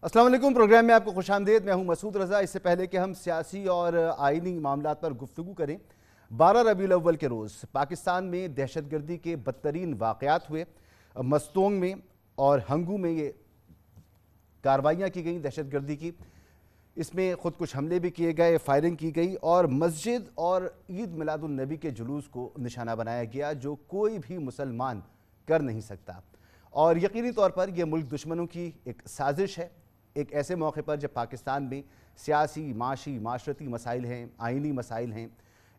अस्सलाम वालेकुम। प्रोग्राम में आपको खुशामदीद। मैं हूं मसूद रज़ा। इससे पहले कि हम सियासी और आइनी मामलात पर गुफ्तगू करें, 12 रबीउल अव्वल के रोज़ पाकिस्तान में दहशतगर्दी के बदतरीन वाक़यात हुए। मस्तोंग में और हंगू में ये कार्रवाइयाँ की गई दहशतगर्दी की। इसमें खुद कुछ हमले भी किए गए, फायरिंग की गई और मस्जिद और ईद मिलादुन नबी के जुलूस को निशाना बनाया गया, जो कोई भी मुसलमान कर नहीं सकता। और यकीनी तौर पर यह मुल्क दुश्मनों की एक साजिश है। एक ऐसे मौके पर जब पाकिस्तान में सियासी, माशी, माशरती मसाइल हैं, आइनी मसाइल हैं,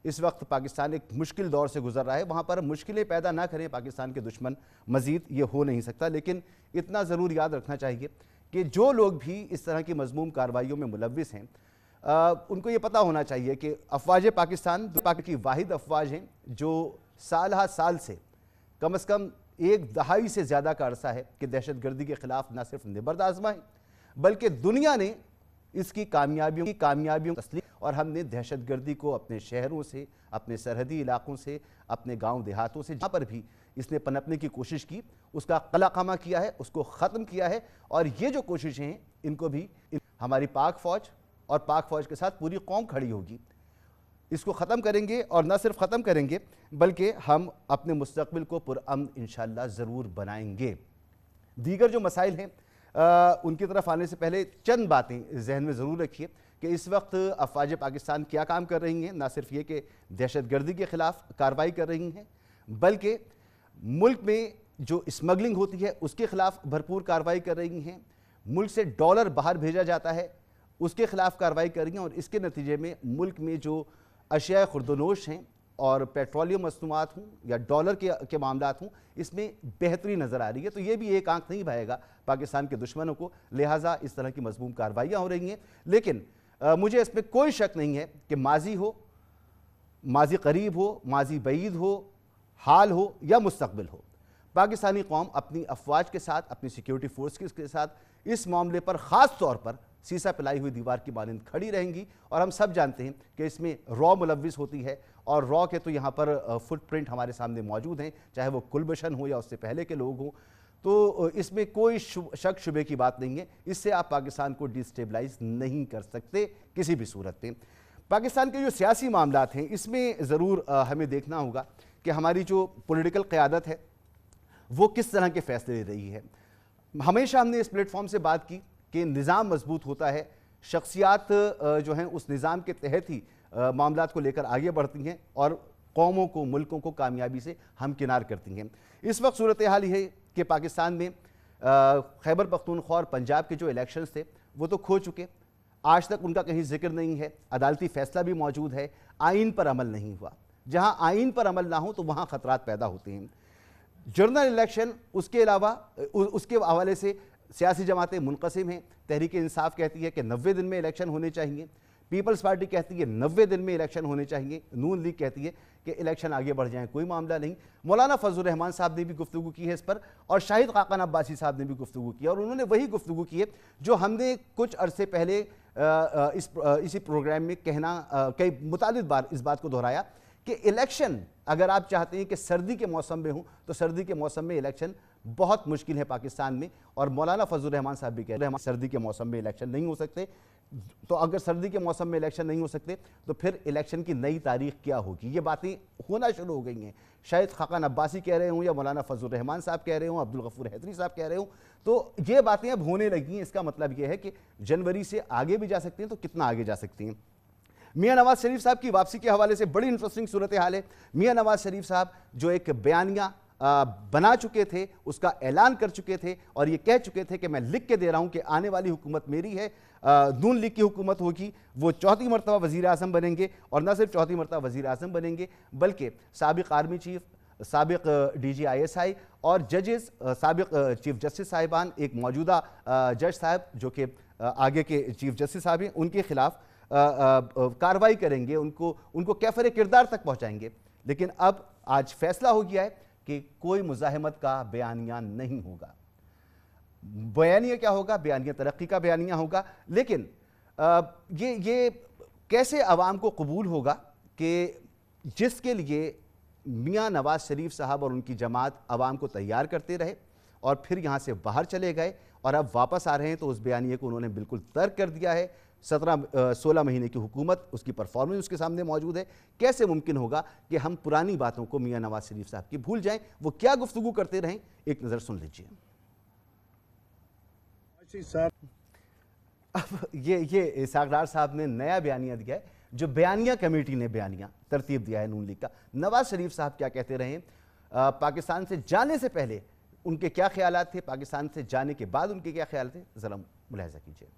इस वक्त पाकिस्तान एक मुश्किल दौर से गुजर रहा है। वहाँ पर मुश्किलें पैदा ना करें पाकिस्तान के दुश्मन, मज़ीद ये हो नहीं सकता। लेकिन इतना ज़रूर याद रखना चाहिए कि जो लोग भी इस तरह की मज़मूम कार्रवाइयों में मुलव्विस हैं, उनको ये पता होना चाहिए कि अफवाज पाकिस्तान की वाहिद अफवाज हैं जो साल हा साल से कम अज़ कम एक दहाई से ज़्यादा का अरसा है कि दहशतगर्दी के ख़िलाफ़ न सिर्फ निबर्द आज़माएँ, बल्कि दुनिया ने इसकी कामयाबियों तस्लीम, और हमने दहशतगर्दी को अपने शहरों से, अपने सरहदी इलाकों से, अपने गांव देहातों से, जहाँ पर भी इसने पनपने की कोशिश की, उसका कलाकामा किया है, उसको ख़त्म किया है। और ये जो कोशिशें हैं, इनको भी हमारी पाक फ़ौज और पाक फ़ौज के साथ पूरी कौम खड़ी होगी। इसको ख़त्म करेंगे, और न सिर्फ ख़त्म करेंगे बल्कि हम अपने मुस्तक़बिल को पुरअमन इंशाअल्लाह ज़रूर बनाएंगे। दीगर जो मसाइल हैं उनकी तरफ आने से पहले चंद बातें जहन में ज़रूर रखिए कि इस वक्त अफवाज पाकिस्तान क्या काम कर रही हैं। ना सिर्फ ये कि दहशतगर्दी के ख़िलाफ़ कार्रवाई कर रही हैं, बल्कि मुल्क में जो स्मगलिंग होती है उसके ख़िलाफ़ भरपूर कार्रवाई कर रही हैं। मुल्क से डॉलर बाहर भेजा जाता है, उसके ख़िलाफ़ कार्रवाई कर रही हैं। और इसके नतीजे में मुल्क में जो अशिया खुर्दनोश हैं और पेट्रोलियम मसनूआत हों या डॉलर के मामलात हों, इसमें बेहतरी नज़र आ रही है। तो ये भी एक आंख नहीं भाएगा पाकिस्तान के दुश्मनों को, लिहाजा इस तरह की मजमूम कार्रवाइयाँ हो रही हैं। लेकिन मुझे इसमें कोई शक नहीं है कि माजी हो, माजी करीब हो, माजी बईद हो, हाल हो या मुस्तकबिल हो, पाकिस्तानी कौम अपनी अफवाज के साथ, अपनी सिक्योरिटी फोर्स के साथ इस मामले पर ख़ास तौर पर सीसा पिलाई हुई दीवार की मानंद खड़ी रहेंगी। और हम सब जानते हैं कि इसमें रॉ मुलव्विस होती है, और रॉ के तो यहाँ पर फुटप्रिंट हमारे सामने मौजूद हैं, चाहे वो कुलभूषण हो या उससे पहले के लोग हों। तो इसमें कोई शक शुबे की बात नहीं है। इससे आप पाकिस्तान को डिस्टेबलाइज नहीं कर सकते किसी भी सूरत में। पाकिस्तान के जो सियासी मामलात हैं, इसमें ज़रूर हमें देखना होगा कि हमारी जो पॉलिटिकल क़यादत है वो किस तरह के फ़ैसले ले रही है। हमेशा हमने इस प्लेटफॉर्म से बात की कि निज़ाम मजबूत होता है, शख्सियात जो हैं उस निज़ाम के तहत ही मामलात को लेकर आगे बढ़ती हैं और कौमों को, मुल्कों को कामयाबी से हमकिनार करती हैं। इस वक्त सूरत हाल ये है कि पाकिस्तान में खैबर पख्तूनख्वा और पंजाब के जो इलेक्शंस थे वो तो खो चुके, आज तक उनका कहीं जिक्र नहीं है। अदालती फ़ैसला भी मौजूद है, आइन पर अमल नहीं हुआ। जहाँ आइन पर अमल ना हो तो वहाँ ख़तरात पैदा होते हैं। जनरल इलेक्शन, उसके अलावा उसके हवाले से सियासी जमातें मुनक़सिम हैं। तहरीक इंसाफ कहती है कि 90 दिन में इलेक्शन होने चाहिए, पीपल्स पार्टी कहती है 90 दिन में इलेक्शन होने चाहिए, नून लीग कहती है कि इलेक्शन आगे बढ़ जाए, कोई मामला नहीं। मौलाना फजलुर रहमान साहब ने भी गुफ्तगू की है इस पर, और शाहिद खाकान अब्बासी साहब ने भी गुफ्तगू की, और उन्होंने वही गुफ्तगू की है जो हमने कुछ अरसे पहले इसी प्रोग्राम में कई मुतालिद बार इस बात को दोहराया कि इलेक्शन अगर आप चाहते हैं कि सर्दी के मौसम में हो तो सर्दी के मौसम में इलेक्शन बहुत मुश्किल है पाकिस्तान में। और मौलाना फजलुर रहमान साहब भी कह रहे हैं सर्दी के मौसम में इलेक्शन नहीं हो सकते। तो अगर सर्दी के मौसम में इलेक्शन नहीं हो सकते तो फिर इलेक्शन की नई तारीख क्या होगी? ये बातें होना शुरू हो गई हैं। शायद खाकान अब्बासी कह रहे हों या मौलाना फजलुर रहमान साहब कह रहे हों, अब्दुल गफूर हैदरी साहब कह रहे हों, तो ये बातें अब होने लगी हैं। इसका मतलब ये है कि जनवरी से आगे भी जा सकती हैं, तो कितना आगे जा सकती हैं। मियां नवाज शरीफ साहब की वापसी के हवाले से बड़ी इंटरेस्टिंग सूरत हाल है। मियां नवाज शरीफ साहब जो एक बयानिया बना चुके थे, उसका ऐलान कर चुके थे और ये कह चुके थे कि मैं लिख के दे रहा हूं कि आने वाली हुकूमत मेरी है, नून लीग की हुकूमत होगी, वो चौथी मरतबा वज़ीर आज़म बनेंगे। और न सिर्फ चौथी मरतबा वज़ीर आज़म बनेंगे बल्कि साबिक़ आर्मी चीफ, साबिक़ DGISI और जजेस, साबिक़ चीफ जस्टिस साहिबान, एक मौजूदा जज साहब जो कि आगे के चीफ जस्टिस साहब हैं, उनके खिलाफ कार्रवाई करेंगे, उनको कैफरे किरदार तक पहुंचाएंगे। लेकिन अब आज फैसला हो गया है कि कोई मुज़ाहिमत का बयानिया नहीं होगा। बयानिया क्या होगा? बयानिया तरक्की का बयानिया होगा। लेकिन ये कैसे अवाम को कबूल होगा कि जिसके लिए मियां नवाज शरीफ साहब और उनकी जमात अवाम को तैयार करते रहे और फिर यहाँ से बाहर चले गए और अब वापस आ रहे हैं, तो उस बयानिए को उन्होंने बिल्कुल तर्क कर दिया है। 16 महीने की हुकूमत, उसकी परफॉर्मेंस उसके सामने मौजूद है। कैसे मुमकिन होगा कि हम पुरानी बातों को मियां नवाज शरीफ साहब की भूल जाएं? वो क्या गुफ्तगू करते रहें, एक नज़र सुन लीजिए। अब ये इसहाक डार साहब ने नया बयानिया दिया है, जो बयानिया कमेटी ने बयानिया तरतीब दिया है नून लीग का। नवाज शरीफ साहब क्या कहते रहे, पाकिस्तान से जाने से पहले उनके क्या ख्यालात थे, पाकिस्तान से जाने के बाद उनके क्या ख्याल थे, जरा मुलाहिजा कीजिए।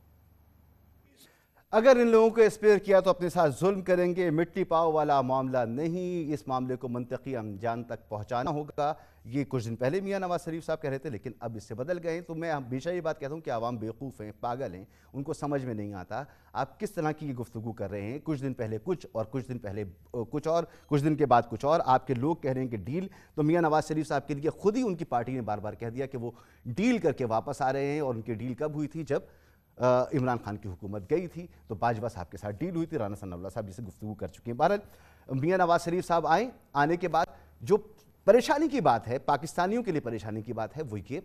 अगर इन लोगों को स्पेयर किया तो अपने साथ जुल्म करेंगे, मिट्टी पाव वाला मामला नहीं, इस मामले को मंतकी अंजाम तक पहुंचाना होगा। ये कुछ दिन पहले मियां नवाज शरीफ साहब कह रहे थे, लेकिन अब इससे बदल गए हैं। तो मैं हमेशा ये बात कहता हूं कि आवाम बेवकूफ़ हैं, पागल हैं, उनको समझ में नहीं आता आप किस तरह की ये गुफ्तगू कर रहे हैं। कुछ दिन पहले कुछ और कुछ दिन पहले कुछ और, कुछ दिन के बाद कुछ और। आपके लोग कह रहे हैं कि डील, तो मियां नवाज शरीफ साहब के लिए खुद ही उनकी पार्टी ने बार बार कह दिया कि वो डील करके वापस आ रहे हैं। और उनकी डील कब हुई थी? जब इमरान खान की हुकूमत गई थी तो बाजवा साहब के साथ डील हुई थी। राना सनाउल्लाह साहब जिसे गुफ्तगू कर चुके हैं। बहरहाल मियां नवाज शरीफ साहब आए, आने के बाद जो परेशानी की बात है, पाकिस्तानियों के लिए परेशानी की बात है, वो ये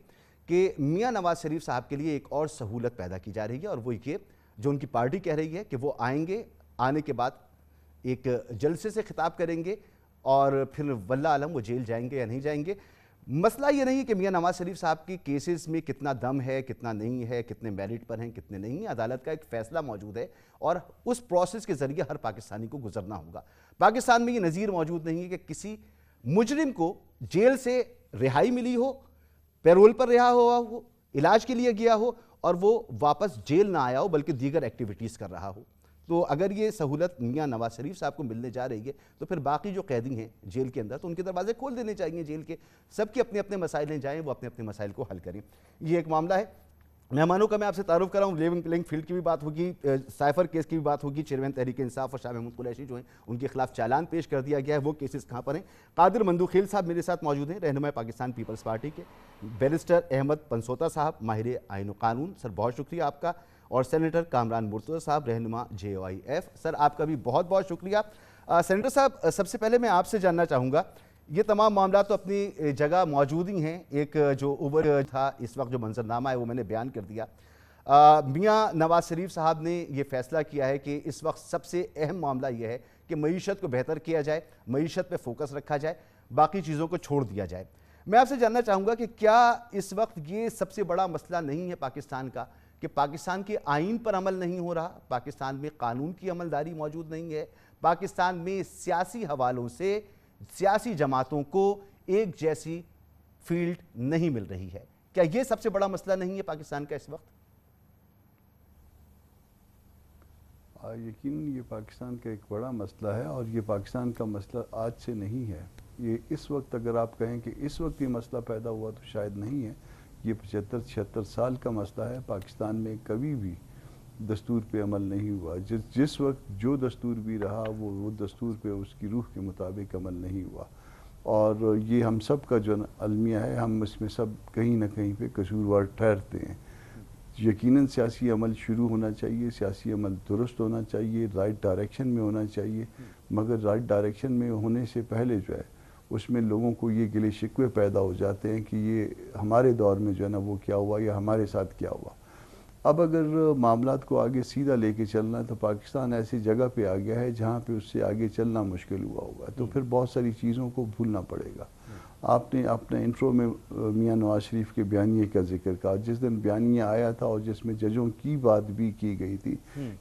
कि मियां नवाज शरीफ साहब के लिए एक और सहूलत पैदा की जा रही है। और वो ये जो उनकी पार्टी कह रही है कि वो आएंगे, आने के बाद एक जलसे से खिताब करेंगे और फिर वल्लाह आलम वो जेल जाएंगे या नहीं जाएंगे। मसला ये नहीं है कि मियां नवाज शरीफ साहब की केसेस में कितना दम है, कितना नहीं है, कितने मेरिट पर हैं, कितने नहीं। अदालत का एक फैसला मौजूद है और उस प्रोसेस के जरिए हर पाकिस्तानी को गुजरना होगा। पाकिस्तान में ये नज़ीर मौजूद नहीं है कि किसी मुजरिम को जेल से रिहाई मिली हो, पैरोल पर रिहा हुआ हो, इलाज के लिए गया हो और वो वापस जेल ना आया हो बल्कि दीगर एक्टिविटीज़ कर रहा हो। तो अगर ये सहूलत मियां नवाज शरीफ साहब को मिलने जा रही है तो फिर बाकी जो कैदी हैं जेल के अंदर, तो उनके दरवाजे खोल देने चाहिए जेल के। सबके अपने अपने मसाइल हैं, जाएँ वो अपने अपने मसाइल को हल करें। ये एक मामला है। मेहमानों का मैं आपसे तारुफ कर रहा हूँ। लेवलिंग प्लेइंग फील्ड की भी बात होगी, साइफर केस की भी बात होगी। चेयरमैन तहरीक इंसाफ और शाह महमूद कुरैशी जो हैं उनके खिलाफ चालान पेश कर दिया गया है। वो केसेस कहाँ पर हैं? कादिर मंदूखेल साहब मेरे साथ मौजूद हैं, रहनुमा पाकिस्तान पीपल्स पार्टी के। बैरिस्टर अहमद पनसोता साहब, माहिर आईन कानून, सर बहुत शुक्रिया आपका। और सेनेटर कामरान मुर्तज़ा साहब, रहनुमा JOIF, सर आपका भी बहुत बहुत शुक्रिया। सेनेटर साहब, सबसे पहले मैं आपसे जानना चाहूँगा, ये तमाम मामला तो अपनी जगह मौजूद ही हैं। एक जो उबर था, इस वक्त जो मंजरनामा है वो मैंने बयान कर दिया। मियां नवाज शरीफ साहब ने ये फैसला किया है कि इस वक्त सबसे अहम मामला ये है कि मईशत को बेहतर किया जाए, मईशत पे फोकस रखा जाए, बाकी चीज़ों को छोड़ दिया जाए। मैं आपसे जानना चाहूँगा कि क्या इस वक्त ये सबसे बड़ा मसला नहीं है पाकिस्तान का कि पाकिस्तान के आइन पर अमल नहीं हो रहा, पाकिस्तान में कानून की अमलदारी मौजूद नहीं है, पाकिस्तान में सियासी हवालों से सियासी जमातों को एक जैसी फील्ड नहीं मिल रही है? क्या यह सबसे बड़ा मसला नहीं है पाकिस्तान का इस वक्त? यकीन ये पाकिस्तान का एक बड़ा मसला है और ये पाकिस्तान का मसला आज से नहीं है। ये इस वक्त, अगर आप कहें कि इस वक्त ये मसला पैदा हुआ तो शायद नहीं है। ये 75-76 साल का मसला है। पाकिस्तान में कभी भी दस्तूर पे अमल नहीं हुआ। जिस वक्त जो दस्तूर भी रहा वो दस्तूर पे उसकी रूह के मुताबिक अमल नहीं हुआ। और ये हम सब का जो अलमिया है, हम इसमें सब कहीं ना कहीं पे कसूरवार ठहरते हैं। यकीनन सियासी अमल शुरू होना चाहिए, सियासी अमल दुरुस्त होना चाहिए, राइट डायरेक्शन में होना चाहिए। मगर राइट डायरेक्शन में होने से पहले जो है उसमें लोगों को ये गिले शिकवे पैदा हो जाते हैं कि ये हमारे दौर में जो है ना वो क्या हुआ या हमारे साथ क्या हुआ। अब अगर मामलात को आगे सीधा लेके चलना है तो पाकिस्तान ऐसी जगह पे आ गया है जहाँ पे उससे आगे चलना मुश्किल हुआ होगा। तो फिर बहुत सारी चीज़ों को भूलना पड़ेगा। आपने अपने इंट्रो में मियां नवाज शरीफ के बयानिए का जिक्र कहा। जिस दिन बयानिया आया था और जिसमें जजों की बात भी की गई थी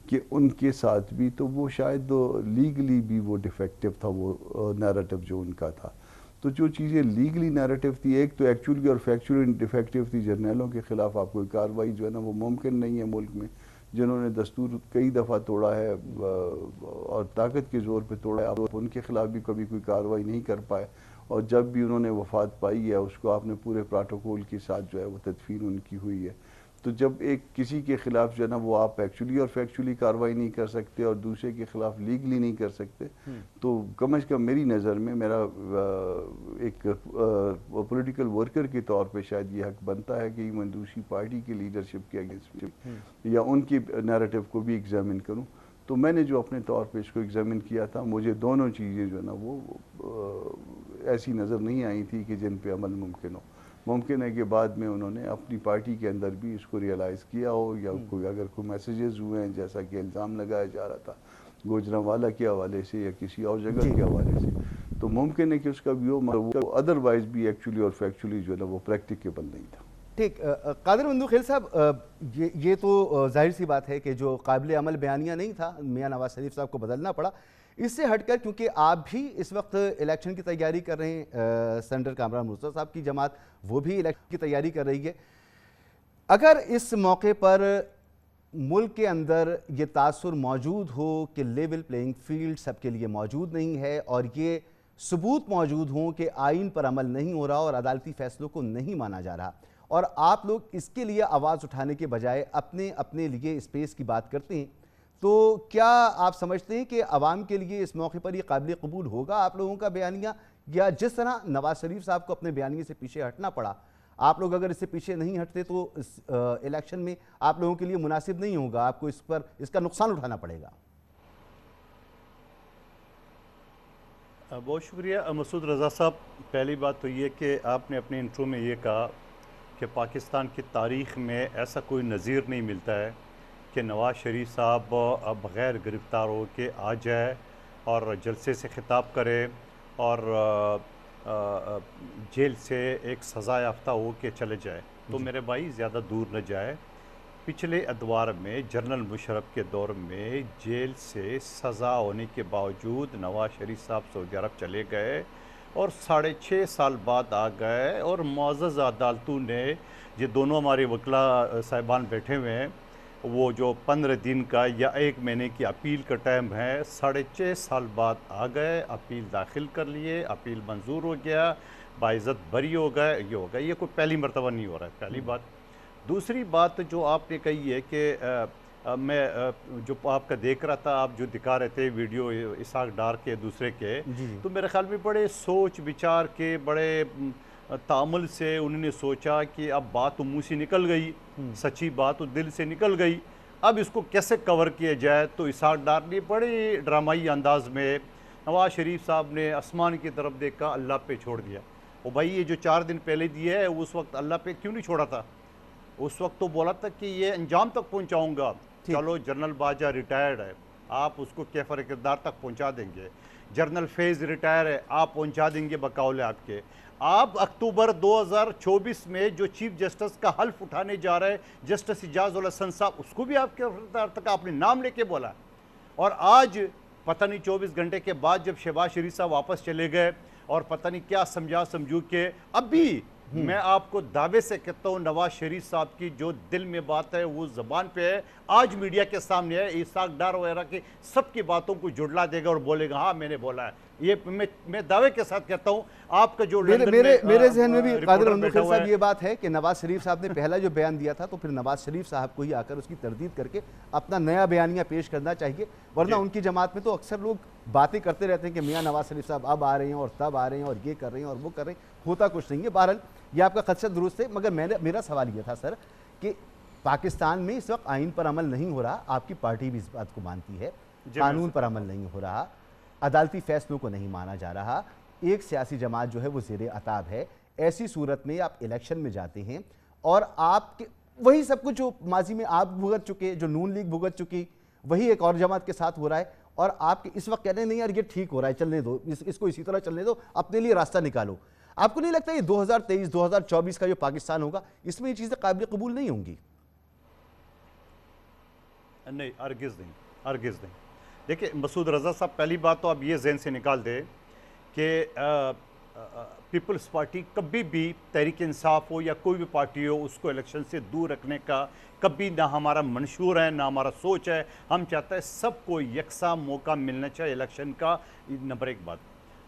कि उनके साथ भी, तो वो शायद लीगली भी वो डिफेक्टिव था, वो नैरेटिव जो उनका था। तो जो चीज़ें लीगली नैरेटिव थी, एक तो एक्चुअली और फैक्चुअली डिफेक्टिव थी। जर्नलों के ख़िलाफ़ आप कोई कार्रवाई जो है ना वो मुमकिन नहीं है मुल्क में, जिन्होंने दस्तूर कई दफ़ा तोड़ा है और ताकत के ज़ोर पे तोड़ा है। आप उनके ख़िलाफ़ भी कभी कोई कार्रवाई नहीं कर पाए और जब भी उन्होंने वफ़ात पाई है उसको आपने पूरे प्रोटोकॉल के साथ जो है वो तदफीन उनकी हुई है। तो जब एक किसी के ख़िलाफ़ जो है ना वो आप एक्चुअली और फैक्चुअली कार्रवाई नहीं कर सकते और दूसरे के ख़िलाफ़ लीगली नहीं कर सकते, तो कम अज़ कम मेरी नज़र में, मेरा एक पॉलिटिकल वर्कर के तौर पे शायद ये हक बनता है कि मैं दूसरी पार्टी की लीडरशिप के अगेंस्ट या उनकी नैरेटिव को भी एग्जामिन करूँ। तो मैंने जो अपने तौर पे इसको एग्जामिन किया था, मुझे दोनों चीज़ें जो है ना वो ऐसी नज़र नहीं आई थी कि जिन पे अमल मुमकिन हो। मुमकिन है कि बाद में उन्होंने अपनी पार्टी के अंदर भी इसको रियलाइज़ किया हो, या कोई अगर कोई मैसेजेस हुए हैं जैसा कि इल्ज़ाम लगाया जा रहा था गुजरांवाला के हवाले से या किसी और जगह के हवाले से, तो मुमकिन है कि उसका व्यू अदरवाइज भी एक्चुअली और फैक्चुअली जो है ना वो प्रैक्टिकेबल नहीं था। ठीक, कादिर बंदू खेल साहब, ये तो जाहिर सी बात है कि जो काबिल अमल बयानिया नहीं था, मियां नवाज शरीफ साहब को बदलना पड़ा। इससे हटकर क्योंकि आप भी इस वक्त इलेक्शन की तैयारी कर रहे हैं, सेनेटर कामरान मुर्तज़ा साहब की जमात वो भी इलेक्शन की तैयारी कर रही है, अगर इस मौके पर मुल्क के अंदर ये तासुर मौजूद हो कि लेवल प्लेइंग फील्ड सबके लिए मौजूद नहीं है और ये सबूत मौजूद हों कि आइन पर अमल नहीं हो रहा और अदालती फैसलों को नहीं माना जा रहा, और आप लोग इसके लिए आवाज़ उठाने के बजाय अपने अपने लिए स्पेस की बात करते हैं, तो क्या आप समझते हैं कि अवाम के लिए इस मौके पर यह काबिल कबूल होगा आप लोगों का बयानिया, या जिस तरह नवाज शरीफ साहब को अपने बयानिए से पीछे हटना पड़ा, आप लोग अगर इससे पीछे नहीं हटते तो इस इलेक्शन में आप लोगों के लिए मुनासिब नहीं होगा, आपको इस पर इसका नुकसान उठाना पड़ेगा? बहुत शुक्रिया मसूद रज़ा साहब। पहली बात तो ये कि आपने अपने इंट्रो में ये कहा कि पाकिस्तान की तारीख़ में ऐसा कोई नज़ीर नहीं मिलता है कि नवाज़ शरीफ साहब बग़ैर गिरफ़्तार हो के आ जाए और जलसे से ख़िताब करे और जेल से एक सज़ा याफ्ता हो के चले जाए। तो मेरे भाई ज़्यादा दूर न जाए। पिछले अदवार में जनरल मुशर्रफ के दौर में जेल से सज़ा होने के बावजूद नवाज शरीफ साहब सऊदी अरब चले गए और 6.5 साल बाद आ गए, और मुअज़्ज़ज़ अदालतों ने, ये दोनों हमारे वकला साहिबान बैठे हुए हैं, वो जो 15 दिन का या 1 महीने की अपील का टाइम है, 6.5 साल बाद आ गए, अपील दाखिल कर लिए, अपील मंजूर हो गया, बाइज़्ज़त बरी हो गए। ये हो गया, ये कोई पहली मरतबा नहीं हो रहा है, पहली बात। दूसरी बात जो आपने कही है कि मैं जो आपका देख रहा था, आप जो दिखा रहे थे वीडियो इसाक डार के दूसरे के, तो मेरे ख्याल में बड़े सोच विचार के, बड़े तामुल से उन्होंने सोचा कि अब बात तो मुँह से निकल गई, सच्ची बात तो दिल से निकल गई, अब इसको कैसे कवर किया जाए। तो इसाक डार ने बड़े ड्रामाई अंदाज में नवाज शरीफ साहब ने आसमान की तरफ देखा, अल्लाह पे छोड़ दिया। ओ भाई, ये जो 4 दिन पहले दिया है, उस वक्त अल्लाह पे क्यों नहीं छोड़ा था? उस वक्त तो बोला था कि ये अंजाम तक पहुंचाऊंगा। चलो, जनरल बाजा रिटायर्ड है, आप उसको कैफर किरदार तक पहुंचा देंगे। जनरल फैज़ रिटायर है, आप पहुंचा देंगे बकौल आपके। आप अक्टूबर 2024 में जो चीफ जस्टिस का हल्फ उठाने जा रहे हैं, जस्टिस इजाज़ उल हसन साहब, उसको भी आप कैफर तक आपने नाम लेके बोला। और आज पता नहीं 24 घंटे के बाद जब शहबाज शरीफ साहब वापस चले गए और पता नहीं क्या समझा समझू के, अभी मैं आपको दावे से कहता हूँ नवाज शरीफ साहब की जो दिल में बात है वो ज़बान पे है, आज मीडिया के सामने है। इसाक डार वगैरह की सबकी बातों को जुड़ला देगा और बोलेगा हाँ मैंने बोला है। ये मैं दावे के साथ कहता हूँ। आपका जो मेरे जहन में भी कादिर बंदू खेल साहब ये बात है कि नवाज शरीफ साहब ने पहला जो बयान दिया था, तो फिर नवाज शरीफ साहब को ही आकर उसकी तरदीद करके अपना नया बयानिया पेश करना चाहिए, वरना उनकी जमात में तो अक्सर लोग बातें करते रहते हैं कि मियाँ नवाज शरीफ साहब अब आ रहे हैं और तब आ रहे हैं और ये कर रहे हैं और वो कर रहे हैं, होता कुछ नहीं है। बहरहाल ये आपका खदशा दुरुस्त है, मगर मेरा सवाल ये था सर कि पाकिस्तान में इस वक्त आइन पर अमल नहीं हो रहा, आपकी पार्टी भी इस बात को मानती है, कानून पर अमल नहीं हो रहा, अदालती फैसलों को नहीं माना जा रहा, एक सियासी जमात जो है वो ज़ेरे अताब है। ऐसी सूरत में आप इलेक्शन में जाते हैं और आपके वही सब कुछ जो माजी में आप भुगत चुके, जो नून लीग भुगत चुकी, वही एक और जमात के साथ हो रहा है, और आप इस वक्त कह रहे हैं नहीं यार ये ठीक हो रहा है, चलने दो, इसको इसी तरह चलने दो, अपने लिए रास्ता निकालो। आपको नहीं लगता ये 2023-2024 का जो पाकिस्तान होगा, इसमें ये चीज़ें काबिल कबूल नहीं होंगी? नहीं, अर्गिज़ नहीं, अर्गिज़ नहीं। देखिए मसूद रज़ा साहब, पहली बात तो आप ये जहन से निकाल दें कि पीपल्स पार्टी कभी भी तहरीक इंसाफ हो या कोई भी पार्टी हो, उसको इलेक्शन से दूर रखने का कभी ना हमारा मंशूर है ना हमारा सोच है। हम चाहते हैं सबको यकसा मौका मिलना चाहिए इलेक्शन का, नंबर 1 बात।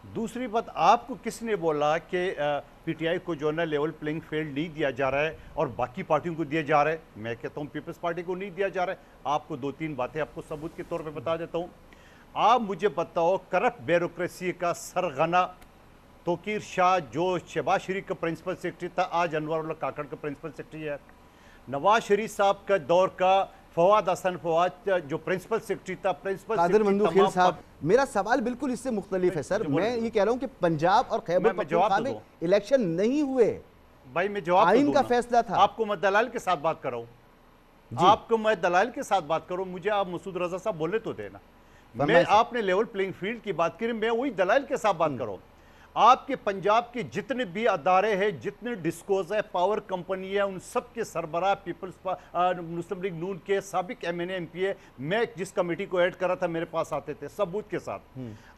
दूसरी बात, आपको किसने बोला कि पीटीआई को जो है लेवल प्लेइंग फील्ड नहीं दिया जा रहा है और बाकी पार्टियों को दिया जा रहा है? मैं कहता हूँ पीपल्स पार्टी को नहीं दिया जा रहा है। आपको 2-3 बातें आपको सबूत के तौर पे बता देता हूँ। आप मुझे बताओ, करप्ट ब्यूरोक्रेसी का सरगना तोकीर शाह जो शहबाज शरीफ का प्रिंसिपल सेक्रेटरी था, आज अनवरुल्लाह काकड़ का प्रिंसिपल सेक्रेटरी है। नवाज शरीफ साहब का दौर का फवाद हसन फवाद जो प्रिंसिपल सेक्रेटरी था, प्रिंसिपल कादिर बंदू खेल साहब, मेरा सवाल बिल्कुल इससे मुख्तलिफ है सर। मैं ये कह रहा हूँ कि पंजाब और खैबर पख्तूनख्वा में इलेक्शन नहीं हुए, भाई मैं जवाब तो आइन दूं का ना। फैसला था। आपको मैं दलाल के साथ बात कर रहा हूं, आपको मैं दलाल के साथ बात करूं, मुझे आप मसूद रजा साहब बोले तो देना। मैं फरमाइए सर। आपने लेवल प्लेइंग फील्ड की बात करी, मैं वही दलाल के साथ बात कर रहा हूं। आपके पंजाब के जितने भी अदारे हैं, जितने डिस्कोज है, पावर कंपनी है, उन सब के सरबराह पीपल्स मुस्लिम लीग नून के साबिक एमएनए एमपीए, मैं जिस कमेटी को ऐड करा था मेरे पास आते थे सबूत के साथ।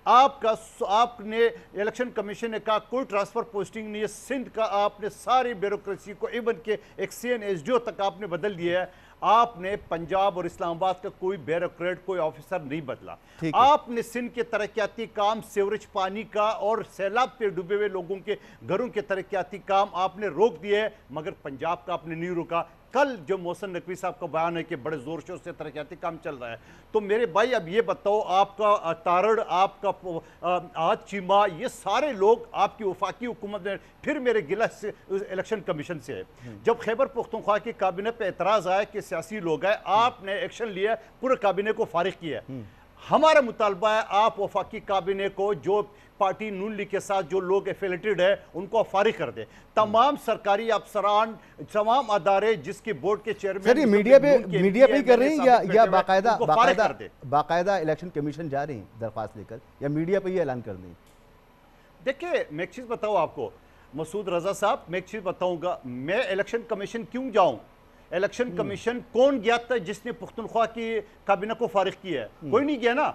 आपने इलेक्शन कमीशन ने कहा कोई ट्रांसफर पोस्टिंग नहीं है सिंध का, आपने सारी ब्यूरोक्रेसी को इवन के एक CN तक आपने बदल दिया है। आपने पंजाब और इस्लामाबाद का कोई ब्यूरोक्रेट, कोई ऑफिसर नहीं बदला। आपने सिंध के तरक्याती काम, सीवरेज पानी का और सैलाब पे डूबे हुए लोगों के घरों के तरक्याती काम आपने रोक दिए है, मगर पंजाब का आपने नहीं रोका। कल जो मोहसिन नकवी साहब का बयान है कि बड़े जोर शोर से तरक्याती काम चल रहा है, तो मेरे भाई अब ये बताओ, आपका तारड़, आपका आज चीमा, ये सारे लोग आपकी वफाकी हुकूमत में, फिर मेरे गिला से इलेक्शन कमीशन से है। जब खैबर पुख्तनख्वा की काबिने पे एतराज आया कि सियासी लोग हैं, आपने एक्शन लिया, पूरे काबिने को फारिग किया। हमारा मुतालबा है आप वफाकी काबिने को, जो पार्टी नून लीग के साथ जो लोग एफिलेटेड है, उनको फारिग कर दे। तमाम सरकारी अफसरान, तमाम अदारे जिसके बोर्ड के चेयरमैन, सर ये मीडिया पे ही कर रही हैं या बाकायदा इलेक्शन कमीशन जा रही हैं दरख्वास्त लेकर, या मीडिया पे ही ऐलान कर दें? देखिए मैं एक चीज बताऊं आपको मसूद रजा साहब, मैं एक चीज बताऊंगा, मैं इलेक्शन कमीशन क्यों जाऊं? इलेक्शन कमीशन कौन गया था जिसने पुख्तनख्वा की काबिना को फारिग किया है? कोई नहीं गया ना।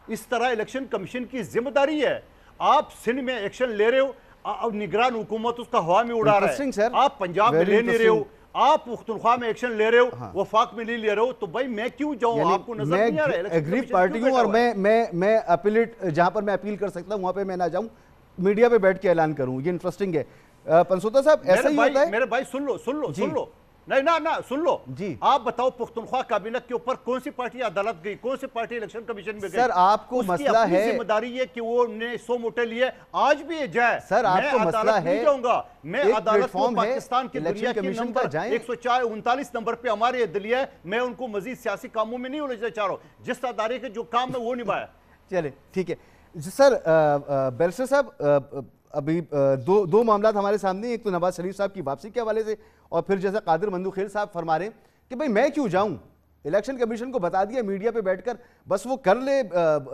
इस तरह इलेक्शन कमीशन की जिम्मेदारी है। आप सिंध में एक्शन ले रहे हो, अब निगरान हुकूमत उसका हवा में उड़ा रहा है, आप पंजाब में ले नहीं रहे हो, आप पुख्तनख्वा में एक्शन ले रहे हो, वफाक में नहीं ले रहे हो, तो भाई मैं क्यों जाऊं? आपको नजर नहीं आ रहा है? एग्री पार्टी हूं और मैं अपीलेट, जहां पर मैं अपील कर सकता हूं वहां पे मैं ना जाऊं, मीडिया पे बैठ के ऐलान करूं। ये इंटरेस्टिंग है। पंसोता साहब ऐसा ही होता है? मेरे भाई सुन लो नहीं ना सुन लो जी। आप बताओ पुख्तनख्वा काबिना के ऊपर कौन सी पार्टी अदालत गई, कौन सी पार्टी इलेक्शन कमीशन में गई? सर आपको मसला है, जिम्मेदारी है कि वो ने 100 मोटे लिए, आज भी ये जाए। सर आपको मसला है, नहीं जाऊंगा मैं अदालत को, पाकिस्तान की दुनिया के नंबर 149 नंबर पे हमारे दिल्ली है, मैं उनको मजीद सियासी कामों में नहीं उलझना चाह रहा हूं, जिस अदारे के जो काम है वो निभाया। चले ठीक है सर। बैरिस्टर साहब अभी दो मामला हमारे सामने, एक तो नवाज शरीफ साहब की वापसी के हवाले से, और फिर जैसा कादिर मंदूखेल साहब फरमा रहे हैं कि भाई मैं क्यों जाऊं, इलेक्शन कमीशन को बता दिया मीडिया पे बैठकर, बस वो कर ले,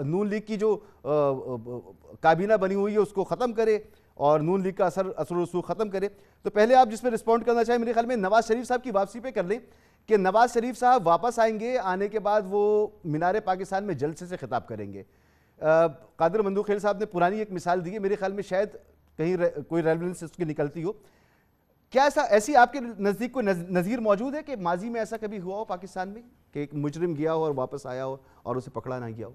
नून लीग की जो काबीना बनी हुई है उसको ख़त्म करे और नून लीग का असर रसूख ख़त्म करे। तो पहले आप जिस पर रिस्पॉन्ड करना चाहें, मेरे ख्याल में नवाज शरीफ साहब की वापसी पे कर लें कि नवाज शरीफ साहब वापस आएंगे, आने के बाद वो मीनार पाकिस्तान में जलसे से खिताब करेंगे। कादिर मंदूखेल साहब ने पुरानी एक मिसाल दी है, मेरे ख्याल में शायद कहीं कोई रेलेवेंस उसकी निकलती हो। क्या ऐसी आपके नज़दीक कोई नज़ीर मौजूद है कि माजी में ऐसा कभी हुआ हो पाकिस्तान में कि एक मुजरिम गया हो और वापस आया हो और उसे पकड़ा ना गया हो?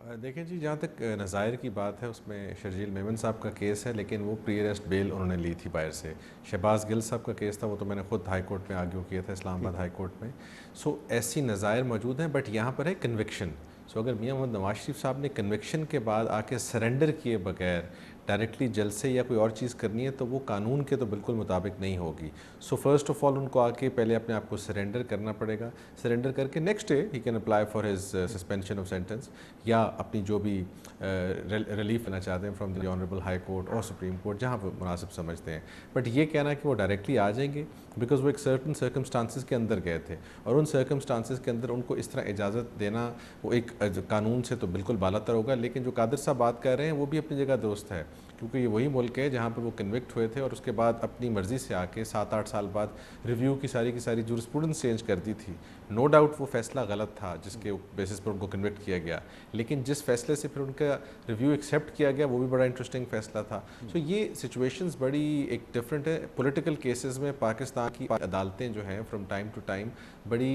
देखें जी, जहाँ तक नज़ायर की बात है उसमें शर्जील मेमन साहब का केस है, लेकिन वो प्री अरेस्ट बेल उन्होंने ली थी बाहर से। शहबाज गिल साहब का केस था, वो तो मैंने खुद हाई कोर्ट में आर्ग्यू किया था, इस्लामाबाद हाई कोर्ट में। सो ऐसी नज़ायर मौजूद हैं, बट यहाँ पर है कन्विक्शन। सो अगर मियां मोहम्मद नवाज शरीफ साहब ने कन्विक्शन के बाद आके सरेंडर किए बगैर डायरेक्टली जलसे या कोई और चीज़ करनी है तो वो कानून के तो बिल्कुल मुताबिक नहीं होगी। सो फर्स्ट ऑफ ऑल उनको आके पहले अपने आप को सरेंडर करना पड़ेगा। सरेंडर करके next day he can apply for his suspension of sentence, या अपनी जो भी रिलीफ लेना चाहते हैं from the honourable high court और सुप्रीम कोर्ट, जहाँ वो मुनासिब समझते हैं। बट ये कहना कि वो डायरेक्टली आ जाएंगे, बिकॉज वो एक सर्टन सर्कमस्टांसिस के अंदर गए थे, और उन सर्कमस्टांसिस के अंदर उनको इस तरह इजाज़त देना वो एक कानून से तो बिल्कुल बालातर होगा। लेकिन जो कादिर साहब बात कर रहे हैं वो भी अपनी जगह दुरुस्त है, क्योंकि ये वही मुल्क है जहाँ पर वो कन्विक्ट हुए थे और उसके बाद अपनी मर्ज़ी से आके 7-8 साल बाद रिव्यू की सारी जूरिस्प्रूडेंस चेंज कर दी थी। नो डाउट वो फैसला गलत था जिसके बेसिस पर उनको कन्विक्ट किया गया, लेकिन जिस फैसले से फिर उनका रिव्यू एक्सेप्ट किया गया वो भी बड़ा इंटरेस्टिंग फैसला था। सो ये सिचुएशंस बड़ी एक डिफरेंट है। पॉलिटिकल केसेस में पाकिस्तान की अदालतें जो हैं फ्रॉम टाइम टू टाइम बड़ी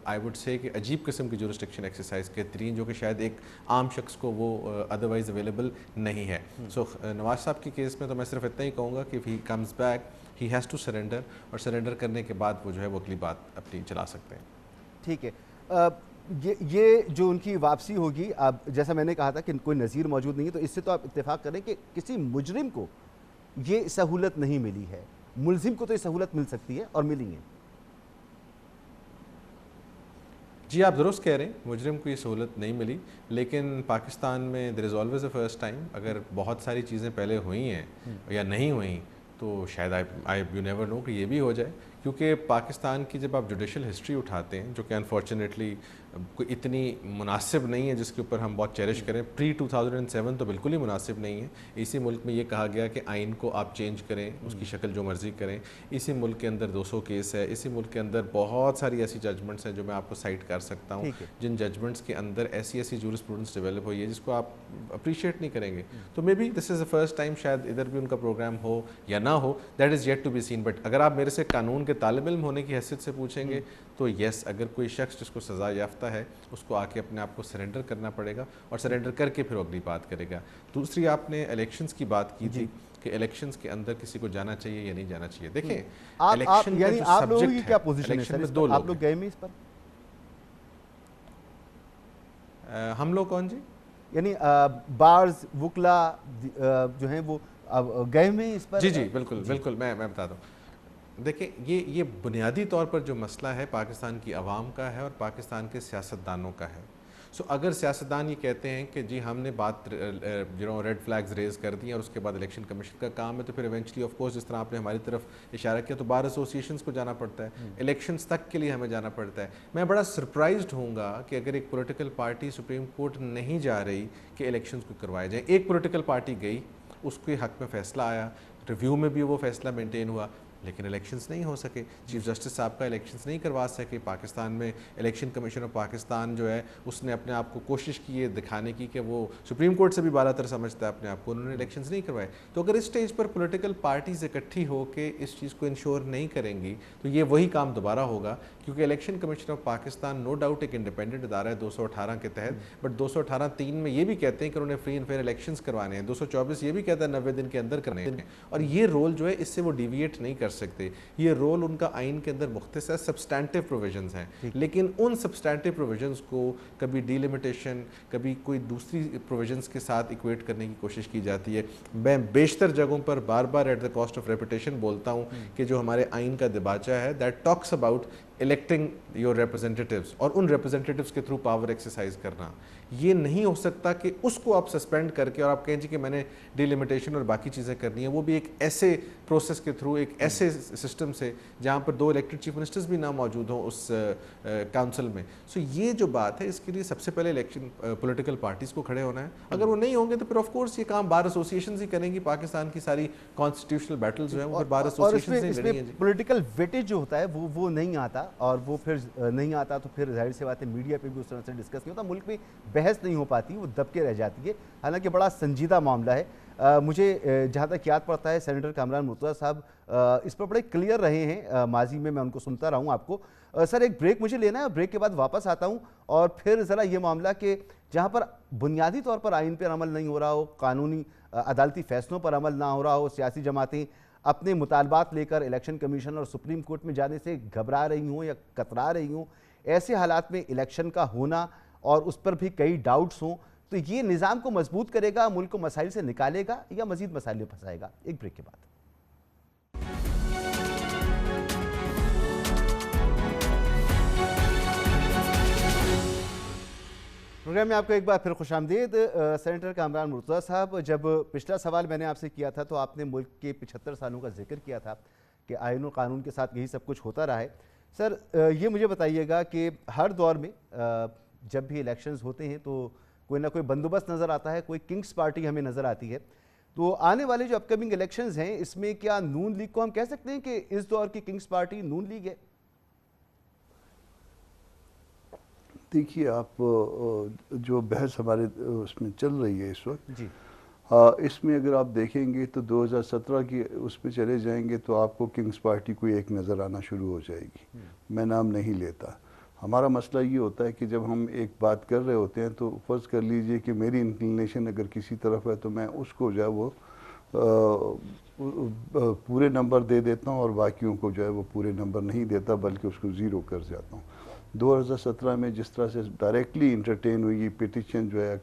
आई वुड से कि अजीब किस्म की जुरिस्डिक्शन एक्सरसाइज करती हैं, जो कि शायद एक आम शख्स को वो अदरवाइज अवेलेबल नहीं है। सो नवाज साहब के केस में तो मैं सिर्फ इतना ही कहूँगा कि he comes back, he has to surrender, और सरेंडर करने के बाद वो जो है वो अगली बात अपनी चला सकते हैं। ठीक है। ये जो उनकी वापसी होगी, अब जैसा मैंने कहा था कि कोई नज़ीर मौजूद नहीं है, तो इससे तो आप इत्तेफाक करें कि किसी मुजरिम को ये सहूलत नहीं मिली है, मुलजिम को तो ये सहूलत मिल सकती है और मिली है। जी, आप दुरुस्त कह रहे हैं, मुजरिम को ये सहूलत नहीं मिली, लेकिन पाकिस्तान में there is always a first time. अगर बहुत सारी चीज़ें पहले हुई हैं या नहीं हुई तो शायद आई यू नेवर नो कि ये भी हो जाए, क्योंकि पाकिस्तान की जब आप जुडिशल हिस्ट्री उठाते हैं, जो कि अनफॉर्चुनेटली कोई इतनी मुनासिब नहीं है जिसके ऊपर हम बहुत चेरिश करें। प्री 2007 तो बिल्कुल ही मुनासिब नहीं है। इसी मुल्क में ये कहा गया कि आइन को आप चेंज करें, उसकी शक्ल जो मर्ज़ी करें। इसी मुल्क के अंदर 200 केस है, इसी मुल्क के अंदर बहुत सारी ऐसी जजमेंट्स हैं जो मैं आपको साइट कर सकता हूँ, जिन जजमेंट्स के अंदर ऐसी ऐसी जूरिस्प्रूडेंस डेवलप हुई है जिसको आप अप्रिशिएट नहीं करेंगे। तो maybe this is the first time, शायद इधर भी उनका प्रोग्राम हो या ना हो, that is yet to be seen. But अगर आप मेरे से कानून के तालिब इल्म होने की हैसियत से पूछेंगे तो येस, अगर कोई शख्स जिसको सज़ा याफ्ता है उसको आके अपने आप को सरेंडर करना पड़ेगा और सरेंडर करके फिर अगली बात करेगा। दूसरी, आपने इलेक्शंस की बात की थी कि इलेक्शंस के अंदर किसी को जाना चाहिए या नहीं जाना चाहिए। देखें, इलेक्शन यानी आप लोगों की क्या पोजीशन है सर? दो लोग आप लोग गए में इस पर? हम लोग कौन जी? यानी बार्स वुकला जो हैं वो गए में इस पर? जी जी, बिल्कुल बिल्कुल, मैं बताता हूँ। देखिए, ये बुनियादी तौर पर जो मसला है पाकिस्तान की आवाम का है और पाकिस्तान के सियासतदानों का है। सो अगर सियासतदान ये कहते हैं कि जी हमने बात रेड फ्लैग्स रेज कर दी और उसके बाद इलेक्शन कमीशन का काम है, तो फिर इवेंचुअली ऑफ कोर्स जिस तरह आपने हमारी तरफ इशारा किया तो बार एसोसिएशंस को जाना पड़ता है, इलेक्शंस तक के लिए हमें जाना पड़ता है। मैं बड़ा सरप्राइज्ड होऊंगा कि अगर एक पॉलिटिकल पार्टी सुप्रीम कोर्ट नहीं जा रही कि इलेक्शंस को करवाए जाए। एक पॉलिटिकल पार्टी गई, उसके हक में फैसला आया, रिव्यू में भी वो फैसला मेंटेन हुआ, लेकिन इलेक्शंस नहीं हो सके। चीफ जस्टिस साहब का इलेक्शंस नहीं करवा सके। पाकिस्तान में इलेक्शन कमीशन ऑफ पाकिस्तान जो है उसने अपने आप को कोशिश की है दिखाने की कि वो सुप्रीम कोर्ट से भी बालातर समझता है अपने आप को, उन्होंने इलेक्शंस नहीं करवाए। तो अगर इस स्टेज पर पॉलिटिकल पार्टीज इकट्ठी होकर इस चीज़ को इंश्योर नहीं करेंगी तो ये वही काम दोबारा होगा, क्योंकि election commission of Pakistan no doubt एक इंडिपेंडेंट इदारा है 218 के तहत, बट 218(3) में ये भी कहते हैं कि उन्होंने फ्री एंड फेयर इलेक्शंस करवाने हैं। 224 ये भी कहता है 90 दिन के अंदर करने हैं, और ये रोल जो है इससे वो डिविएट नहीं कर सकते। ये रोल उनका आइन के अंदर मुख्तस है, सब्सटैंटिव प्रोविजंस हैं, लेकिन उन सब्सटैंटिव प्रोविजंस को कभी डिलिमिटेशन, कभी कोई दूसरी प्रोविजंस के साथ इक्वेट करने की कोशिश की जाती है। मैं बेशतर जगहों पर बार बार at the cost of reputation बोलता हूँ कि जो हमारे आइन का दिबाचा है that talks about electing your representatives और उन रिप्रेजेंटेटिव्स के थ्रू पावर एक्सरसाइज करना, ये नहीं हो सकता कि उसको आप सस्पेंड करके और आप कहें जी कि मैंने डिलिमिटेशन और बाकी चीज़ें करनी है, वो भी एक ऐसे प्रोसेस के थ्रू, एक ऐसे सिस्टम से जहाँ पर 2 इलेक्टेड चीफ मिनिस्टर्स भी ना मौजूद हों उस काउंसिल में। सो ये जो बात है इसके लिए सबसे पहले इलेक्शन पॉलिटिकल पार्टीज़ को खड़े होना है। अगर वो नहीं होंगे तो फिर ऑफ कोर्स ये काम बार एसोसिएशन ही करेंगी। पाकिस्तान की सारी कॉन्स्टिट्यूशनल बैटल्स जो है वो बार एसोसिएशन से ही लड़ेंगी। पॉलिटिकल वेटेज जो होता है वो नहीं आता, और वो फिर नहीं आता तो फिर जाहिर सी बात है मीडिया पे भी उस तरह से डिस्कस नहीं होता, मुल्क में बहस नहीं हो पाती, वो दबके रह जाती है। हालांकि बड़ा संजीदा मामला है। मुझे जहाँ तक याद पड़ता है सेनेटर कामरान मुर्तज़ा साहब इस पर बड़े क्लियर रहे हैं माजी में, मैं उनको सुनता रहा हूँ। आपको सर एक ब्रेक मुझे लेना है, ब्रेक के बाद वापस आता हूँ और फिर ज़रा ये मामला कि जहाँ पर बुनियादी तौर पर आइन पर अमल नहीं हो रहा हो, कानूनी अदालती फैसलों पर अमल ना हो रहा हो, सियासी जमातें अपने मुतालबात लेकर इलेक्शन कमीशन और सुप्रीम कोर्ट में जाने से घबरा रही हों या कतरा रही हों, ऐसे हालात में इलेक्शन का होना और उस पर भी कई डाउट्स हों, तो ये निज़ाम को मजबूत करेगा, मुल्क को मसाइल से निकालेगा या मजीद मसाइल में फंसाएगा? एक ब्रेक के बाद। प्रोग्राम में आपको एक बार फिर खुशामदीद। सेनेटर कामरान मुर्तज़ा साहब, जब पिछला सवाल मैंने आपसे किया था तो आपने मुल्क के 75 सालों का जिक्र किया था कि आइन और कानून के साथ यही सब कुछ होता रहा है। सर ये मुझे बताइएगा कि हर दौर में जब भी इलेक्शंस होते हैं तो कोई ना कोई बंदोबस्त नज़र आता है, कोई किंग्स पार्टी हमें नज़र आती है। तो आने वाले जो अपकमिंग इलेक्शंस हैं इसमें क्या नून लीग को हम कह सकते हैं कि इस दौर की किंग्स पार्टी नून लीग है? देखिए, आप जो बहस हमारे उसमें चल रही है इस वक्त जी, इसमें अगर आप देखेंगे तो 2017 की उस पर चले जाएंगे तो आपको किंग्स पार्टी कोई एक नज़र आना शुरू हो जाएगी। मैं नाम नहीं लेता। हमारा मसला ये होता है कि जब हम एक बात कर रहे होते हैं तो फ़र्ज़ कर लीजिए कि मेरी इंक्लिनेशन अगर किसी तरफ है तो मैं उसको जो है वो पूरे नंबर दे देता हूँ और बाकियों को जो है वो पूरे नंबर नहीं देता बल्कि उसको ज़ीरो कर जाता हूँ। 2017 में जिस तरह से डायरेक्टली इंटरटेन हुई पिटिशन जो है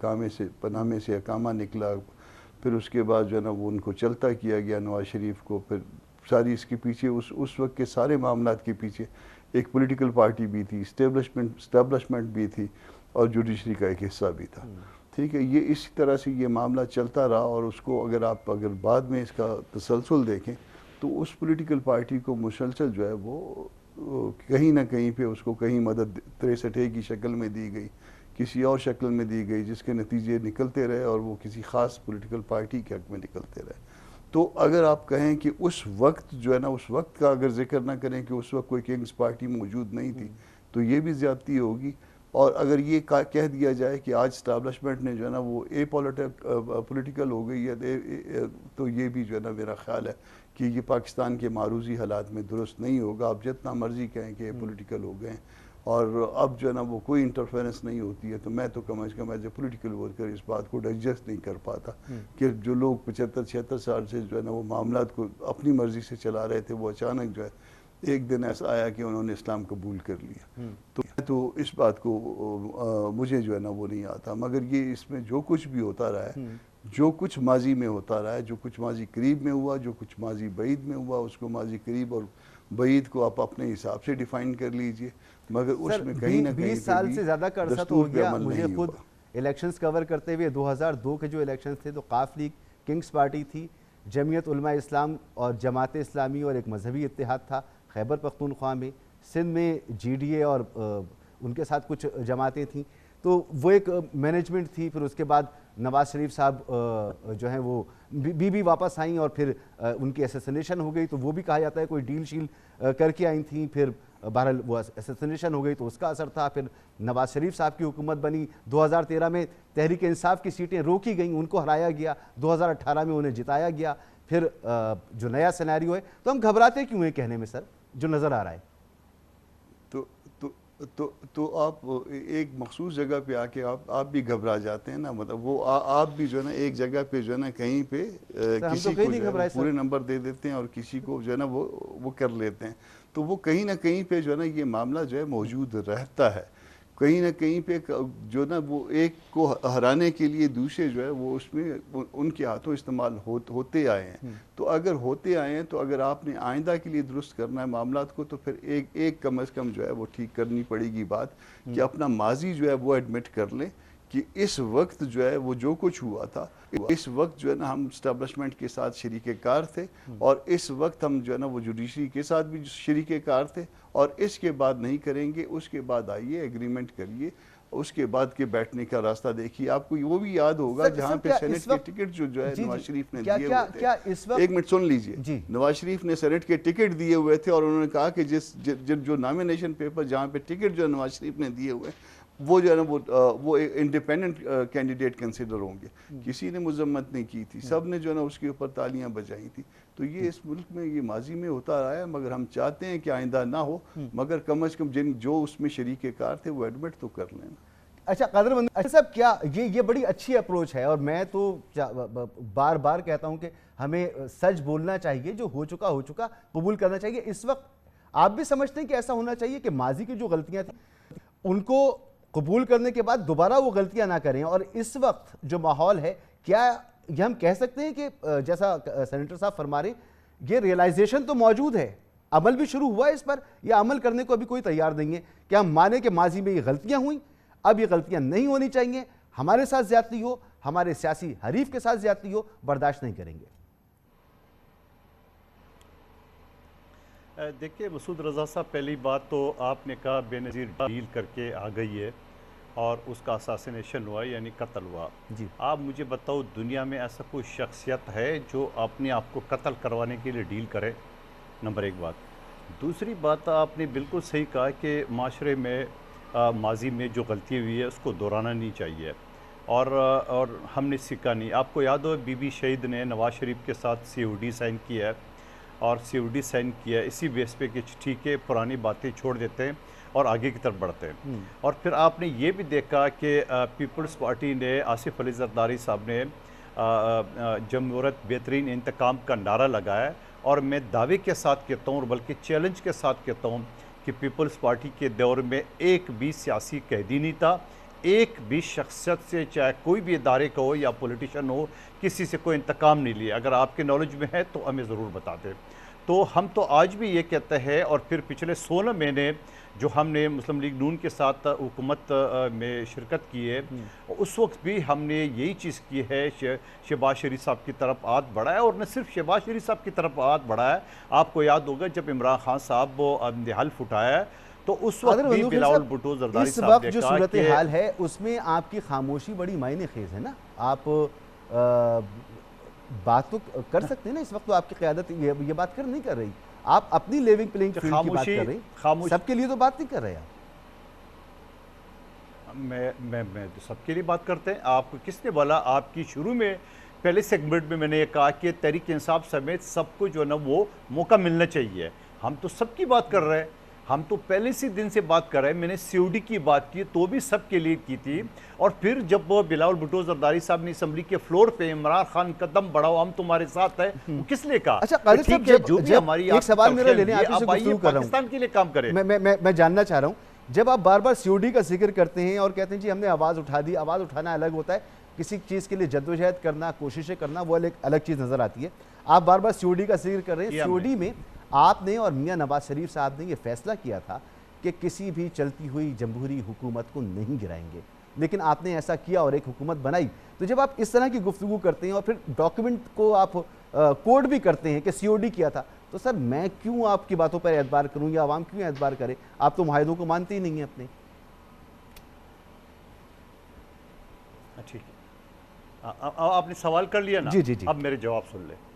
पनामे से अकामा निकला, फिर उसके बाद जो है ना वो उनको चलता किया गया नवाज शरीफ को, फिर सारी इसके पीछे उस वक्त के सारे मामलात के पीछे एक पॉलिटिकल पार्टी भी थी, स्टैब्लिशमेंट भी थी और जुडिशरी का एक हिस्सा भी था। ठीक है, ये इसी तरह से ये मामला चलता रहा और उसको अगर बाद में इसका तसलसल देखें तो उस पॉलिटिकल पार्टी को मुसलसल जो है वो कहीं ना कहीं पे उसको कहीं मदद 63 की शक्ल में दी गई, किसी और शक्ल में दी गई, जिसके नतीजे निकलते रहे और वो किसी ख़ास पॉलिटिकल पार्टी के हक में निकलते रहे। तो अगर आप कहें कि उस वक्त जो है ना, उस वक्त का अगर जिक्र ना करें कि उस वक्त कोई किंग्स पार्टी मौजूद नहीं थी तो ये भी ज़्यादती होगी। और अगर ये कह दिया जाए कि आज स्टैब्लिशमेंट ने जो है ना वो पॉलिटिकल हो गई है, तो ये भी जो है ना मेरा ख्याल है कि ये पाकिस्तान के मारूजी हालात में दुरुस्त नहीं होगा। आप जितना मर्जी कहें कि ये पॉलिटिकल हो गए और अब जो है ना वो कोई इंटरफेरेंस नहीं होती है, तो मैं तो कम अज़ कम एज ए पोलिटिकल वर्कर इस बात को डाइजेस्ट नहीं कर पाता कि जो लोग 75-76 साल से जो है ना वो मामलात को अपनी मर्जी से चला रहे थे, वो अचानक जो है एक दिन ऐसा आया कि उन्होंने इस्लाम कबूल कर लिया। तो इस बात को मुझे जो है ना वो नहीं आता। मगर ये इसमें जो कुछ भी होता रहा है, जो कुछ माजी में होता रहा है, जो कुछ माजी करीब में हुआ, जो कुछ माजी बईद में हुआ, उसको माजी करीब और बईद को आप अपने हिसाब से डिफाइन कर लीजिए। मगर उसमें कहीं ना कहीं 20 साल से ज़्यादा का अरसा तो हो गया मुझे खुद इलेक्शंस कवर करते हुए। 2002 के जो इलेक्शंस थे तो काफ लीग, किंग्स पार्टी थी, जमीयत उलमा इस्लाम और जमात इस्लामी और एक मजहबी इत्तेहाद था खैबर पख्तूनख्वा में, सिंध में GDA और उनके साथ कुछ जमातें थीं। तो वो एक मैनेजमेंट थी। फिर उसके बाद नवाज शरीफ साहब जो हैं वो बीबी वापस आई और फिर उनकी असैसिनेशन हो गई, तो वो भी कहा जाता है कोई डील शील करके आई थी। फिर बहरहाल वो असैसिनेशन हो गई तो उसका असर था। फिर नवाज शरीफ साहब की हुकूमत बनी। 2013 में तहरीक इंसाफ की सीटें रोकी गईं, उनको हराया गया। 2018 में उन्हें जिताया गया। फिर जो नया सिनेरियो है, तो हम घबराते क्यों हैं कहने में सर, जो नज़र आ रहा है? तो आप एक मखसूस जगह पे आके आप भी घबरा जाते हैं ना। मतलब वो आप भी जो है ना एक जगह पे जो है ना कहीं पे किसी को जो है पूरे नंबर दे देते हैं और किसी को जो है ना वो कर लेते हैं। तो वो कहीं ना कहीं पे जो है ना ये मामला जो है मौजूद रहता है। कहीं ना कहीं पे जो ना वो एक को हराने के लिए दूसरे जो है वो उसमें उनके हाथों इस्तेमाल होते आए हैं। तो अगर होते आए हैं तो अगर आपने आइंदा के लिए दुरुस्त करना है मामलात को, तो फिर एक कम अज़ कम जो है वो ठीक करनी पड़ेगी बात कि अपना माजी जो है वो एडमिट कर लें कि इस वक्त जो है वो जो कुछ हुआ था, इस वक्त जो है ना हम स्टैब्लिशमेंट के साथ शरीके कार थे और इस वक्त हम जो है ना वो जुडिशरी के साथ भी शरीके कार थे और इसके बाद नहीं करेंगे। उसके बाद आइए एग्रीमेंट करिए, उसके बाद के बैठने का रास्ता देखिए। आपको वो भी याद होगा जहाँ पे सेनेट के टिकट जो है नवाज शरीफ ने दिए हुए थे। एक मिनट सुन लीजिए, नवाज शरीफ ने सेनेट के टिकट दिए हुए थे और उन्होंने कहा कि जो नॉमिनेशन पेपर जहाँ पे टिकट जो नवाज शरीफ ने दिए हुए वो जो है ना वो इंडिपेंडेंट कैंडिडेट कंसिडर होंगे। किसी ने मजम्मत नहीं की थी, सब ने जो है ना उसके ऊपर तालियां बजाई थी। तो ये इस मुल्क में ये माजी में होता रहा है, मगर हम चाहते हैं कि आइंदा ना हो। मगर कम अज़ कम जो उसमें शरीके कार थे वो एडमिट तो कर लेना। अच्छा कादरमंद अच्छा साहब, क्या ये बड़ी अच्छी अप्रोच है और मैं तो बार बार कहता हूं कि हमें सच बोलना चाहिए, जो हो चुका कबूल करना चाहिए। इस वक्त आप भी समझते हैं कि ऐसा होना चाहिए कि माजी की जो गलतियां थी उनको कबूल करने के बाद दोबारा वो गलतियां ना करें? और इस वक्त जो माहौल है, क्या ये हम कह सकते हैं कि जैसा सेनेटर साहब फरमा रहे, ये रियलाइजेशन तो मौजूद है, अमल भी शुरू हुआ है इस पर, या अमल करने को अभी कोई तैयार नहीं है कि हम माने कि माजी में ये गलतियां हुई, अब ये गलतियां नहीं होनी चाहिए, हमारे साथ ज्यादती हो, हमारे सियासी हरीफ के साथ ज्यादती हो, बर्दाश्त नहीं करेंगे? देखिए मसूद रज़ा साहब, पहली बात तो आपने कहा बेनज़ीर डील करके आ गई है और उसका असैसिनेशन हुआ यानी कत्ल हुआ जी। आप मुझे बताओ दुनिया में ऐसा कोई शख्सियत है जो अपने आप को कत्ल करवाने के लिए डील करे? नंबर एक बात। दूसरी बात, आपने बिल्कुल सही कहा कि माशरे में माजी में जो गलती हुई है उसको दोहराना नहीं चाहिए और हमने सीखा नहीं। आपको याद हो बीबी शहीद ने नवाज शरीफ के साथ COD साइन किया है और COD साइन किया इसी बेस पे कि ठीक है पुरानी बातें छोड़ देते हैं और आगे की तरफ बढ़ते हैं। और फिर आपने ये भी देखा कि पीपल्स पार्टी ने आसिफ अली जरदारी साहब ने जमहूरियत बेहतरीन इंतकाम का नारा लगाया और मैं दावे के साथ कहता हूँ और बल्कि चैलेंज के साथ कहता हूँ कि पीपल्स पार्टी के दौर में एक भी सियासी कैदी नहीं था, एक भी शख्सियत से, चाहे कोई भी इदारे का हो या पॉलिटिशियन हो, किसी से कोई इंतकाम नहीं लिया। अगर आपके नॉलेज में है तो हमें ज़रूर बता दें। तो हम तो आज भी ये कहते हैं, और फिर पिछले 16 महीने जो हमने मुस्लिम लीग नून के साथ हुकूमत में शिरकत की है, उस वक्त भी हमने यही चीज़ की है, शहबाज शरीफ साहब की तरफ हाथ बढ़ाया, और न सिर्फ शहबाज शरीफ साहब की तरफ हाथ बढ़ाया। आपको याद होगा जब इमरान खान साहब ने हल्फ उठाया तो उस वक्त भी बिलावल भुट्टो जरदारी इस साहब वक्त ने जो कहा सूरत कि हाल है उसमें आपकी खामोशी बड़ी मायने खेज है ना। आप बात तो कर सकते हैं ना, इस वक्त तो आपकी क़यादत ये बात नहीं कर रही, आप अपनी लिविंग प्लेइंग फील्ड की बात कर रहे हैं, सबके लिए तो बात नहीं कर रहे आप। मैं तो सबके लिए बात करते हैं। आपको किसने बोला? आपकी शुरू में पहले सेगमेंट में मैंने ये कहा कि तहरीक इंसाफ समेत सबको जो है ना वो मौका मिलना चाहिए। हम तो सबकी बात कर रहे हैं, हम तो पहले से दिन से बात कर रहे हैं। मैंने सीओडी की बात की तो भी सबके लिए की थी, और फिर जब बिलावल भुट्टो जरदारी साहब ने असम्बली के फ्लोर पे इमरान खान कदम बढ़ाओ हम तुम्हारे साथ है, वो किस लिए कहा? अच्छा कादिर साहब, जो भी हमारी एक सवाल मेरा लेने आप पाकिस्तान के लिए काम करें। मैं जानना चाह रहा हूँ, जब आप बार बार सीओडी का जिक्र करते हैं और कहते हैं जी हमने आवाज़ उठा दी, आवाज़ उठाना अलग होता है, किसी चीज़ के लिए जद्दोजहद करना, कोशिशें करना, वो एक अलग चीज़ नज़र आती है। आप बार बार सीओडी का जिक्र कर रहे हैं। सीओडी में आपने और मियां नवाज शरीफ साहब ने ये फैसला किया था कि किसी भी चलती हुई जमहूरी हुकूमत को नहीं गिराएंगे, लेकिन आपने ऐसा किया और एक हुकूमत बनाई। तो जब आप इस तरह की गुफ्तगू करते हैं और फिर डॉक्यूमेंट को आप कोड भी करते हैं कि सीओडी किया था, तो सर मैं क्यों आपकी बातों पर एतबार करूं या आवाम क्यों एतबार करे? आप तो मुआहिदों को मानते ही नहीं हैं अपने। ठीक है, आपने सवाल कर लिया ना। जी जी जी। अब मेरे जवाब सुन ले।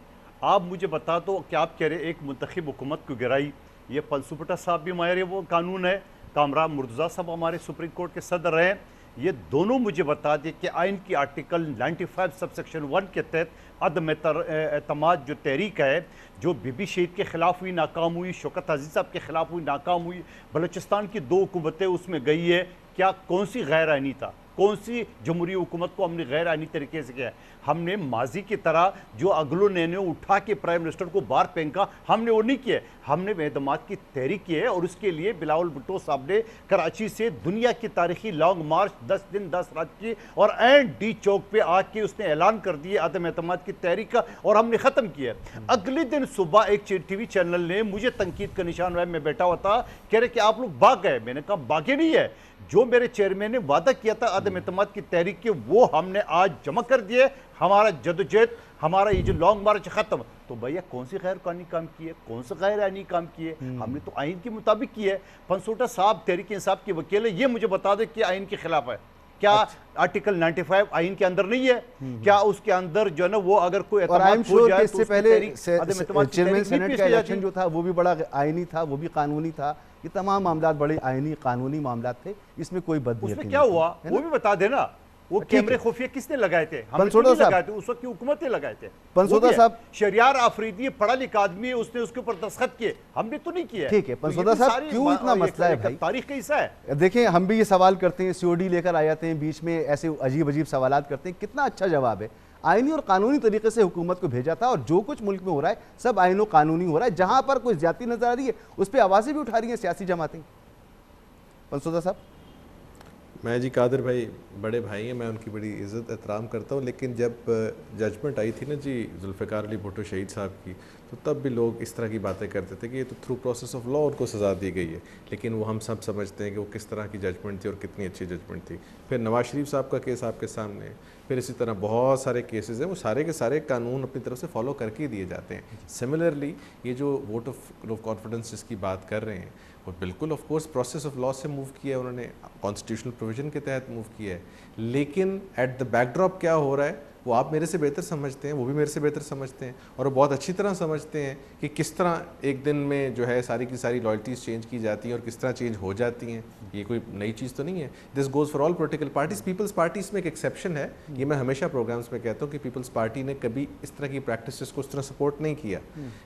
आप मुझे बता दो कि आप कह रहे एक मुंतखब हुकूमत को गिराई, ये पलसुपटा साहब भी माहिर वो कानून है, कामरान मुर्तज़ा साहब हमारे सुप्रीम कोर्ट के सदर हैं, ये दोनों मुझे बता दें कि आइन की आर्टिकल 95 सबसेक्शन 1 के तहत अदम एतमाद जो तहरीक है, जो बीबी शहीद के ख़िलाफ़ हुई नाकाम हुई, शौकत अजीज़ साहब के ख़िलाफ़ हुई नाकाम हुई, बलूचिस्तान की 2 हुकूमतें उसमें गई है, क्या कौन सी गैर आइनी था? कौन सी जमहूरी हुकूमत को हमने गैर आइनी तरीके से किया है? हमने माजी की तरह जो अगलो नैने उठा के प्राइम मिनिस्टर को बाहर फेंका, हमने वो नहीं किया। हमने एतमाद की तहरीक की है, और उसके लिए बिलावल भुट्टो साहब ने कराची से दुनिया की तारीखी लॉन्ग मार्च 10 दिन 10 रात की, और एंड डी चौक पे आके उसने ऐलान कर दिया अदम एतमाद की तहरीक का, और हमने ख़त्म किया। अगले दिन सुबह एक टीवी चैनल ने मुझे तनकीद का निशान हुआ, मैं बैठा हुआ था, कह रहे कि आप लोग भाग गए। मैंने कहा भागे नहीं है, जो मेरे चेयरमैन ने वादा किया था अदम एतमाद की तहरीक के, वो हमने आज जमा कर दिए। हमारा जदोजहद, हमारा ये जो लॉन्ग मार्च खत्म। तो भैया कौन सी गैर कानूनी काम किए, कौन सा गैर आइनी काम किए? हमने तो आइन के मुताबिक किया है। पंसोटा साहब तहरीक इंसाफ के वकील है, ये मुझे बता दे कि आइन के खिलाफ है क्या? आर्टिकल 95 आइन के अंदर नहीं है क्या? उसके अंदर जो है ना वो अगर कोई एतमाद हो जाए तो इससे पहले चेयरमैन सेनेट का इलेक्शन जो था वो भी बड़ा आइनी था, वो भी कानूनी था। ये तमाम मामलात बड़े आइनी कानूनी मामलात थे, इसमें कोई बदनीयती उसमें क्या हुआ वो भी बता देना। वो कैमरे खुफिया किसने लगाए थे? हमने नहीं लगाए थे, उस वक्त की हुकूमत ने लगाए थे। पंसोदा साहब शरियार आफरीदी पढ़ा लिखा आदमी है, उसने उसके ऊपर दस्तखत किए, हमने तो नहीं किया। ठीक है पंसोदा साहब, क्यों इतना मसला है भाई? तारीख कैसा है? देखें हम भी ये सवाल करते हैं, सीओडी लेकर आ जाते हैं, बीच में ऐसे अजीब अजीब सवालात करते हैं। कितना अच्छा जवाब है, आइनी और कानूनी तरीके से हुकूमत को भेजा था, और जो कुछ मुल्क में हो रहा है सब आइन और कानूनी हो रहा है। जहां पर कोई ज्यादती नजर आ रही है उस पर आवाजें भी उठा रही हैं सियासी जमातें। पंसोदा साहब, मैं जी कादिर भाई बड़े भाई हैं, मैं उनकी बड़ी इज़्ज़त एहतराम करता हूँ, लेकिन जब जजमेंट आई थी ना जी जुल्फ़िकार अली भुट्टो शहीद साहब की, तो तब भी लोग इस तरह की बातें करते थे कि ये तो थ्रू प्रोसेस ऑफ लॉ उनको सज़ा दी गई है। लेकिन वो हम सब समझते हैं कि वो किस तरह की जजमेंट थी और कितनी अच्छी जजमेंट थी। फिर नवाज शरीफ साहब का केस आपके सामने, फिर इसी तरह बहुत सारे केसेस हैं, वो सारे के सारे कानून अपनी तरफ से फॉलो करके दिए जाते हैं। सिमिलरली ये जो वोट ऑफ कॉन्फिडेंस जिसकी बात कर रहे हैं, वो बिल्कुल of course process of law से मूव किया है उन्होंने, कॉन्स्टिट्यूशनल प्रोविजन के तहत मूव किया है। लेकिन एट द बैकड्रॉप क्या हो रहा है वो आप मेरे से बेहतर समझते हैं, वो भी मेरे से बेहतर समझते हैं, और वो बहुत अच्छी तरह समझते हैं कि किस तरह एक दिन में जो है सारी की सारी लॉयल्टीज़ चेंज की जाती हैं और किस तरह चेंज हो जाती हैं। ये कोई नई चीज़ तो नहीं है। This goes for all political parties. Peoples Party इसमें एक एक्सेप्शन है। ये मैं हमेशा प्रोग्राम्स में कहता हूँ कि पीपल्स पार्टी ने कभी इस तरह की प्रैक्टिस को उस तरह सपोर्ट नहीं किया,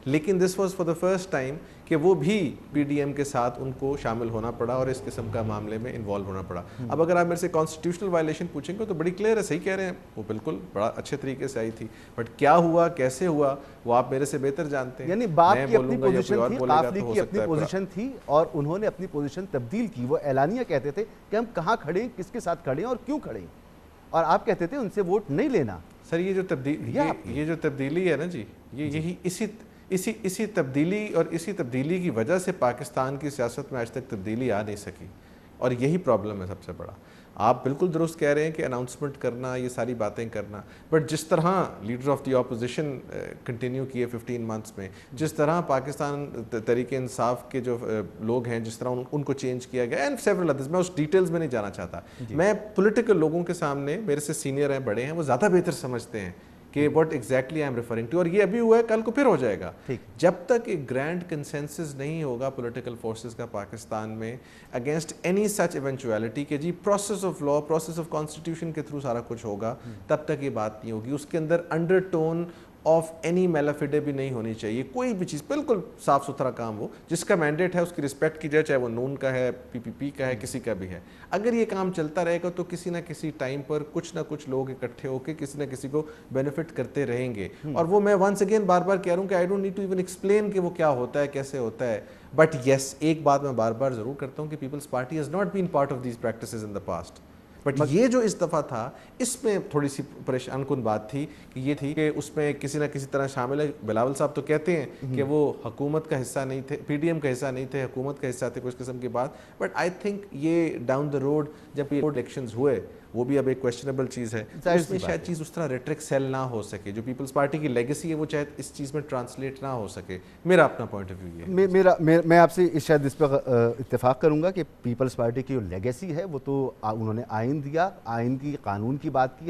लेकिन this was for the first time कि वो भी PDM के साथ उनको शामिल होना पड़ा और इस किस्म का मामले में इन्वॉल्व होना पड़ा। अब अगर आप मेरे से कॉन्स्टिट्यूशनल वायलेशन पूछेंगे तो बड़ी क्लियर है, सही कह रहे हैं, वो बिल्कुल बड़ा अच्छे तरीके से आई थी, बट क्या हुआ कैसे हुआ वो आप मेरे से बेहतर जानते हैं। यानी बाप की अपनी पोजीशन थी, काफली की अपनी पोजीशन थी, और उन्होंने अपनी पोजीशन तब्दील की। वो ऐलानिया कहते थे कि हम कहाँ खड़े हैं, किसके साथ खड़े हैं और क्यों खड़े हैं, और आप कहते थे उनसे वोट नहीं लेना। सर ये जो तब्दीली है ना जी, ये यही इसी तब्दीली और इसी तब्दीली की वजह से पाकिस्तान की सियासत में आज तक तब्दीली आ नहीं सकी, और यही प्रॉब्लम है सबसे बड़ा। आप बिल्कुल दुरुस्त कह रहे हैं कि अनाउंसमेंट करना, ये सारी बातें करना, बट जिस तरह leader of the opposition continue किए 15 मंथ्स में, जिस तरह पाकिस्तान तरीके इंसाफ के जो लोग हैं, जिस तरह उनको चेंज किया गया एंड सेवरल अदर्स, मैं उस डिटेल्स में नहीं जाना चाहता। मैं पॉलिटिकल लोगों के सामने, मेरे से सीनियर हैं, बड़े हैं, वो ज़्यादा बेहतर समझते हैं कि what exactly I am referring to, और ये अभी हुआ है, कल को फिर हो जाएगा। जब तक एक ग्रैंड कंसेंसस नहीं होगा पॉलिटिकल फोर्सेस का पाकिस्तान में अगेंस्ट एनी सच इवेंचुअलिटी के जी process of law, process of constitution के थ्रू सारा कुछ होगा, तब तक ये बात नहीं होगी। उसके अंदर अंडरटोन ऑफ एनी मेलाफिडे भी नहीं होनी चाहिए। कोई भी चीज़ बिल्कुल साफ सुथरा काम हो, जिसका मैंडेट है उसकी रिस्पेक्ट की जाए, चाहे वो नून का है, पीपीपी का है, किसी का भी है। अगर ये काम चलता रहेगा तो किसी ना किसी टाइम पर कुछ ना कुछ लोग इकट्ठे होकर किसी ना किसी को बेनिफिट करते रहेंगे। और वो मैं वंस अगेन बार बार कह रहा हूँ कि I don't need to even explain कि वो क्या होता है, कैसे होता है। बट येस, एक बात मैं बार बार ज़रूर करता हूँ कि Peoples Party has not been part of these practices in the past. But ये जो इस दफ़ा था, इसमें थोड़ी सी परेशान कुन बात थी कि ये थी कि उसमें किसी ना किसी तरह शामिल है। बिलावल साहब तो कहते हैं कि वो हुकूमत का हिस्सा नहीं थे, पीडीएम का हिस्सा नहीं थे, हुकूमत का हिस्सा थे, कुछ किस्म की बात। बट आई थिंक ये डाउन द रोड जब ये इलेक्शंस हुए, वो भी अब एक क्वेश्चनेबल चीज़ है, उसमें शायद चीज़ उस तरह रेट्रिक सेल ना हो सके। जो पीपल्स पार्टी की लेगेसी है वो शायद इस चीज़ में ट्रांसलेट ना हो सके। मेरा अपना पॉइंट ऑफ व्यू ये है। मैं आपसे शायद इस पर इत्तेफाक करूंगा कि पीपल्स पार्टी की जो लेगेसी है वो तो उन्होंने आइन दिया, आइन की, कानून की बात की,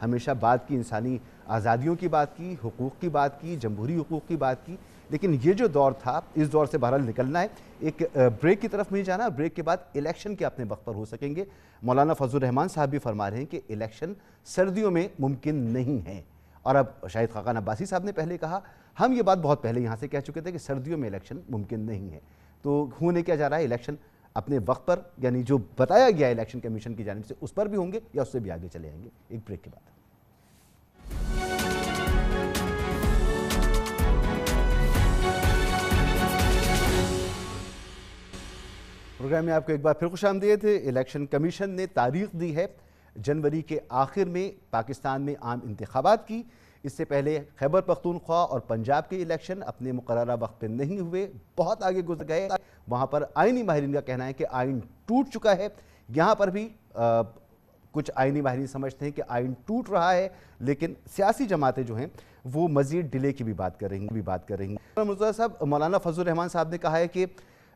हमेशा बात की, इंसानी आज़ादियों की बात की, हुकूक़ की बात की, जमहूरी हुकूक़ की बात की। लेकिन ये जो दौर था, इस दौर से बहरहाल निकलना है। एक ब्रेक की तरफ नहीं जाना, ब्रेक के बाद इलेक्शन के अपने वक्त पर हो सकेंगे। मौलाना फजलुर रहमान साहब भी फरमा रहे हैं कि इलेक्शन सर्दियों में मुमकिन नहीं है। और अब शाहिद खाकान अब्बासी साहब ने पहले कहा, हम ये बात बहुत पहले यहाँ से कह चुके थे कि सर्दियों में इलेक्शन मुमकिन नहीं है। तो होने क्या जा रहा है, इलेक्शन अपने वक्त पर, यानी जो बताया गया इलेक्शन कमीशन की जानिब से, उस पर भी होंगे या उससे भी आगे चले आएंगे। एक ब्रेक के बाद प्रोग्राम में आपको एक बार फिर खुशामदीद। इलेक्शन कमीशन ने तारीख दी है जनवरी के आखिर में पाकिस्तान में आम इंतखाबात की। इससे पहले खैबर पख्तूनख्वा और पंजाब के इलेक्शन अपने मुकर्ररा वक्त पर नहीं हुए, बहुत आगे गुजर गए। वहाँ पर आइनी माहिरीन का कहना है कि आइन टूट चुका है। यहाँ पर भी कुछ आइनी माहिरीन समझते हैं कि आइन टूट रहा है, लेकिन सियासी जमातें जो हैं वो मज़ीद डिले की भी बात कर रही हैं। मुर्तज़ा साहब, मौलाना फजलुर रहमान साहब ने कहा है कि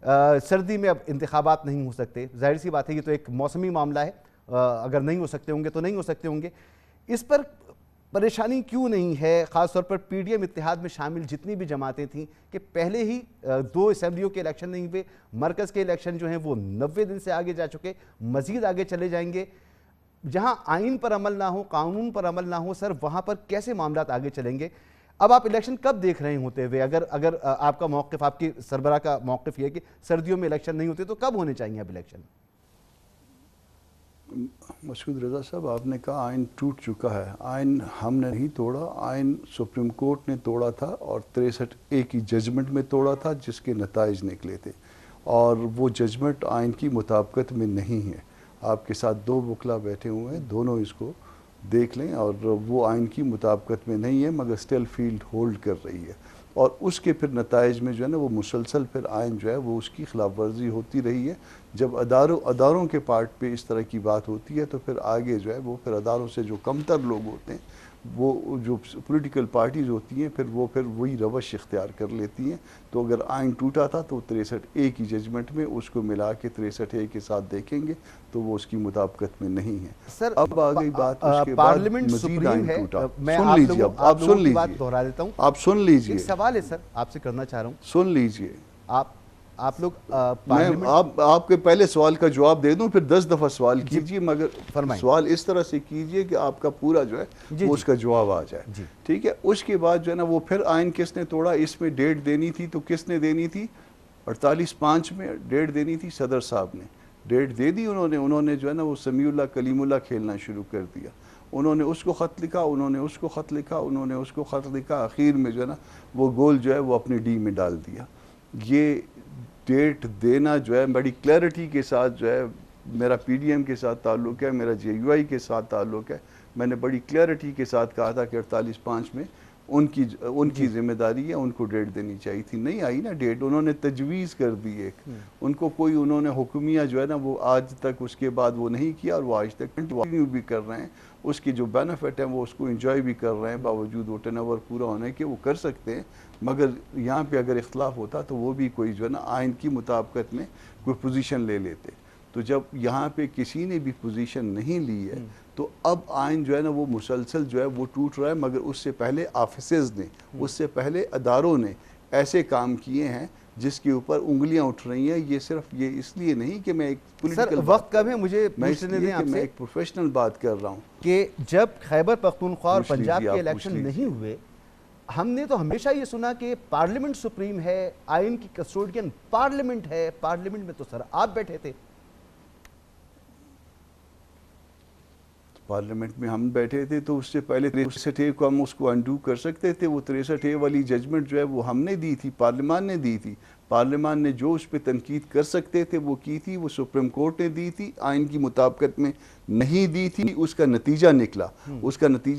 सर्दी में अब इंतखाबात नहीं हो सकते। जाहिर सी बात है, ये तो एक मौसमी मामला है, अगर नहीं हो सकते होंगे तो नहीं हो सकते होंगे। इस पर परेशानी क्यों नहीं है, ख़ास तौर पर पीडीएम इत्तेहाद में शामिल जितनी भी जमातें थीं कि पहले ही 2 असम्बलियों के इलेक्शन नहीं हुए, मरकज़ के इलेक्शन जो हैं वो 90 दिन से आगे जा चुके, मज़ीद आगे चले जाएंगे। जहाँ आइन पर अमल ना हो, कानून पर अमल ना हो, सर वहाँ पर कैसे मामला आगे चलेंगे? अब आप इलेक्शन कब देख रहे होते हुए, अगर आपका मौक़िफ़, आपकी सरबराह का मौक़िफ़ ये है कि सर्दियों में इलेक्शन नहीं होते, तो कब होने चाहिए अब इलेक्शन? मसूद रज़ा साहब, आपने कहा आइन टूट चुका है। आइन हमने नहीं तोड़ा, आइन सुप्रीम कोर्ट ने तोड़ा था और 63A की जजमेंट में तोड़ा था, जिसके नताइज निकले थे, और वो जजमेंट आइन की मुताबिकत में नहीं है। आपके साथ 2 वकला बैठे हुए हैं, दोनों इसको देख लें, और वो आइन की मुताबिकत में नहीं है, मगर स्टिल फील्ड होल्ड कर रही है। और उसके फिर नताइज में जो है ना, वो मुसलसल फिर आइन जो है वो उसकी खिलाफ वर्जी होती रही है। जब अदारों के पार्ट पे इस तरह की बात होती है, तो फिर आगे जो है वो फिर अदारों से जो कमतर लोग होते हैं, वो जो पॉलिटिकल पार्टीज़ होती हैं, फिर वही रवश इख्तियार कर लेती हैं। तो अगर आइन टूटा था तो 63A की जजमेंट में उसको मिला के 63A के साथ देखेंगे तो वो उसकी मुताबिकत में नहीं है। सर, अब आ गई बात, उसके पार्लियामेंट मज़ीद आइन है, टूटा। मैं सुन आप लीजिए, आप सुन लीजिए, बात दोहरा देता हूँ, आप सुन लीजिए। एक सवाल है सर, आपसे करना चाह रहा हूँ, सुन लीजिए। आप लोग मैं आपके पहले सवाल का जवाब दे दूं, फिर 10 दफ़ा सवाल कीजिए, मगर सवाल इस तरह से कीजिए कि आपका पूरा जो है वो उसका जवाब आ जाए। ठीक है। उसके बाद जो है ना, वो फिर आइन किसने तोड़ा, इसमें डेट देनी थी, तो किसने देनी थी? 48/5 में डेट देनी थी, सदर साहब ने डेट दे दी। उन्होंने जो है ना वो समीउल्लाह कलीमुल्लाह खेलना शुरू कर दिया। उन्होंने उसको ख़त लिखा, उन्होंने उसको ख़त लिखा, उन्होंने उसको ख़त लिखा, आखिर में जो है ना वो गोल जो है वो अपने डी में डाल दिया। ये डेट देना जो है बड़ी क्लैरिटी के साथ जो है, मेरा पीडीएम के साथ ताल्लुक़ है, मेरा जेयूआई के साथ ताल्लुक़ है, मैंने बड़ी क्लैरिटी के साथ कहा था कि 48/5 में उनकी जिम्मेदारी है, उनको डेट देनी चाहिए थी, नहीं आई ना डेट, उन्होंने तजवीज़ कर दी एक, उनको कोई उन्होंने हुक्मिया जो है ना वो आज तक उसके बाद वो नहीं किया और वो आज तक कंटिन्यू भी कर रहे हैं, उसकी जो बेनिफिट है वो उसको एंजॉय भी कर रहे हैं, बावजूद वो टर्नओवर पूरा होने के वो कर सकते हैं। मगर यहाँ पे अगर इख्तलाफ होता तो वो भी कोई जो है ना आइन की मुताबिकत में कोई पोजीशन ले लेते। तो जब यहाँ पे किसी ने भी पोजीशन नहीं ली है तो अब आइन जो है ना वो मुसलसल जो है वो टूट रहा है। मगर उससे पहले ऑफिसर्स ने, उससे पहले अदारों ने ऐसे काम किए हैं जिसके ऊपर उंगलियां उठ रही हैं। ये सिर्फ ये इसलिए नहीं कि मैं एक सर वक्त कम है, मुझे मैं एक प्रोफेशनल बात कर रहा हूँ कि जब खैबर पख्तूनख्वा और पंजाब के इलेक्शन नहीं हुए, हमने तो हमेशा ये सुना कि पार्लियामेंट सुप्रीम है, आइन की कस्टोडियन पार्लियामेंट है, पार्लियामेंट में तो सर आप बैठे थे। पार्लियामेंट में हम बैठे थे तो उससे पहले 63 को हम उसको अनडू कर सकते थे। वो 63 वाली जजमेंट जो है वो हमने दी थी, पार्लियामान ने दी थी। पार्लियामान ने जो उस पर तनकीद कर सकते थे वो की थी, वो सुप्रीम कोर्ट ने दी थी, आइन की मुताबिकत में नहीं दी थी। उसका नतीजा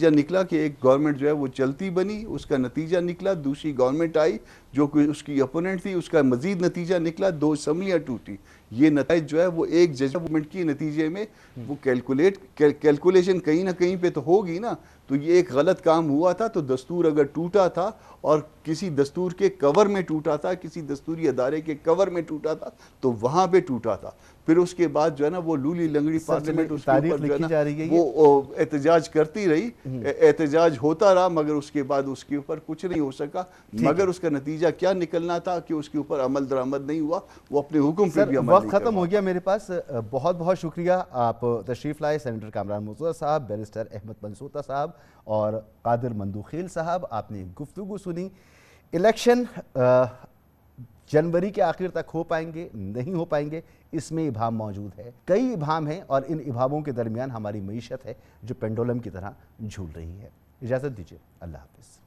निकला कि एक गवर्नमेंट जो है वो चलती बनी, उसका नतीजा निकला दूसरी गवर्नमेंट आई जो कि उसकी अपोनेंट थी, उसका मजीद नतीजा निकला 2 असम्बलियाँ टूटी। ये नतीजा जो है वो एक जजमेंट के नतीजे में वो कैलकुलेशन कहीं ना कहीं पे तो होगी ना। तो ये एक गलत काम हुआ था। तो दस्तूर अगर टूटा था और किसी दस्तूर के कवर में टूटा था, किसी दस्तूरी अदारे के कवर में टूटा था, तो वहां पे टूटा था। फिर उसके बाद जो है ना वो लूली लंगड़ी पार्लियामेंट उसके ऊपर जो है ना वो एहतजाज करती रही, एहतजाज होता रहा, मगर उसके बाद उसके ऊपर कुछ नहीं हो सका। मगर उसका नतीजा क्या निकलना था कि उसके ऊपर अमल दरामद नहीं हुआ, वो अपने हुक्म पे भी अमल नहीं वक्त खत्म हो गया मेरे पास। बहुत बहुत शुक्रिया आप तशरीफ लाए सेनेटर कामरान मुर्तज़ा साहब, बैरिस्टर अहमद बनसूता साहब और कादिर मंदूखेल साहब। आपने गुफ्तगू सुनी। इलेक्शन जनवरी के आखिर तक हो पाएंगे नहीं हो पाएंगे, इसमें इबाम मौजूद है, कई इबाम हैं और इन इबामों के दरमियान हमारी मईशत है जो पेंडुलम की तरह झूल रही है। इजाज़त दीजिए, अल्लाह हाफ़िज़।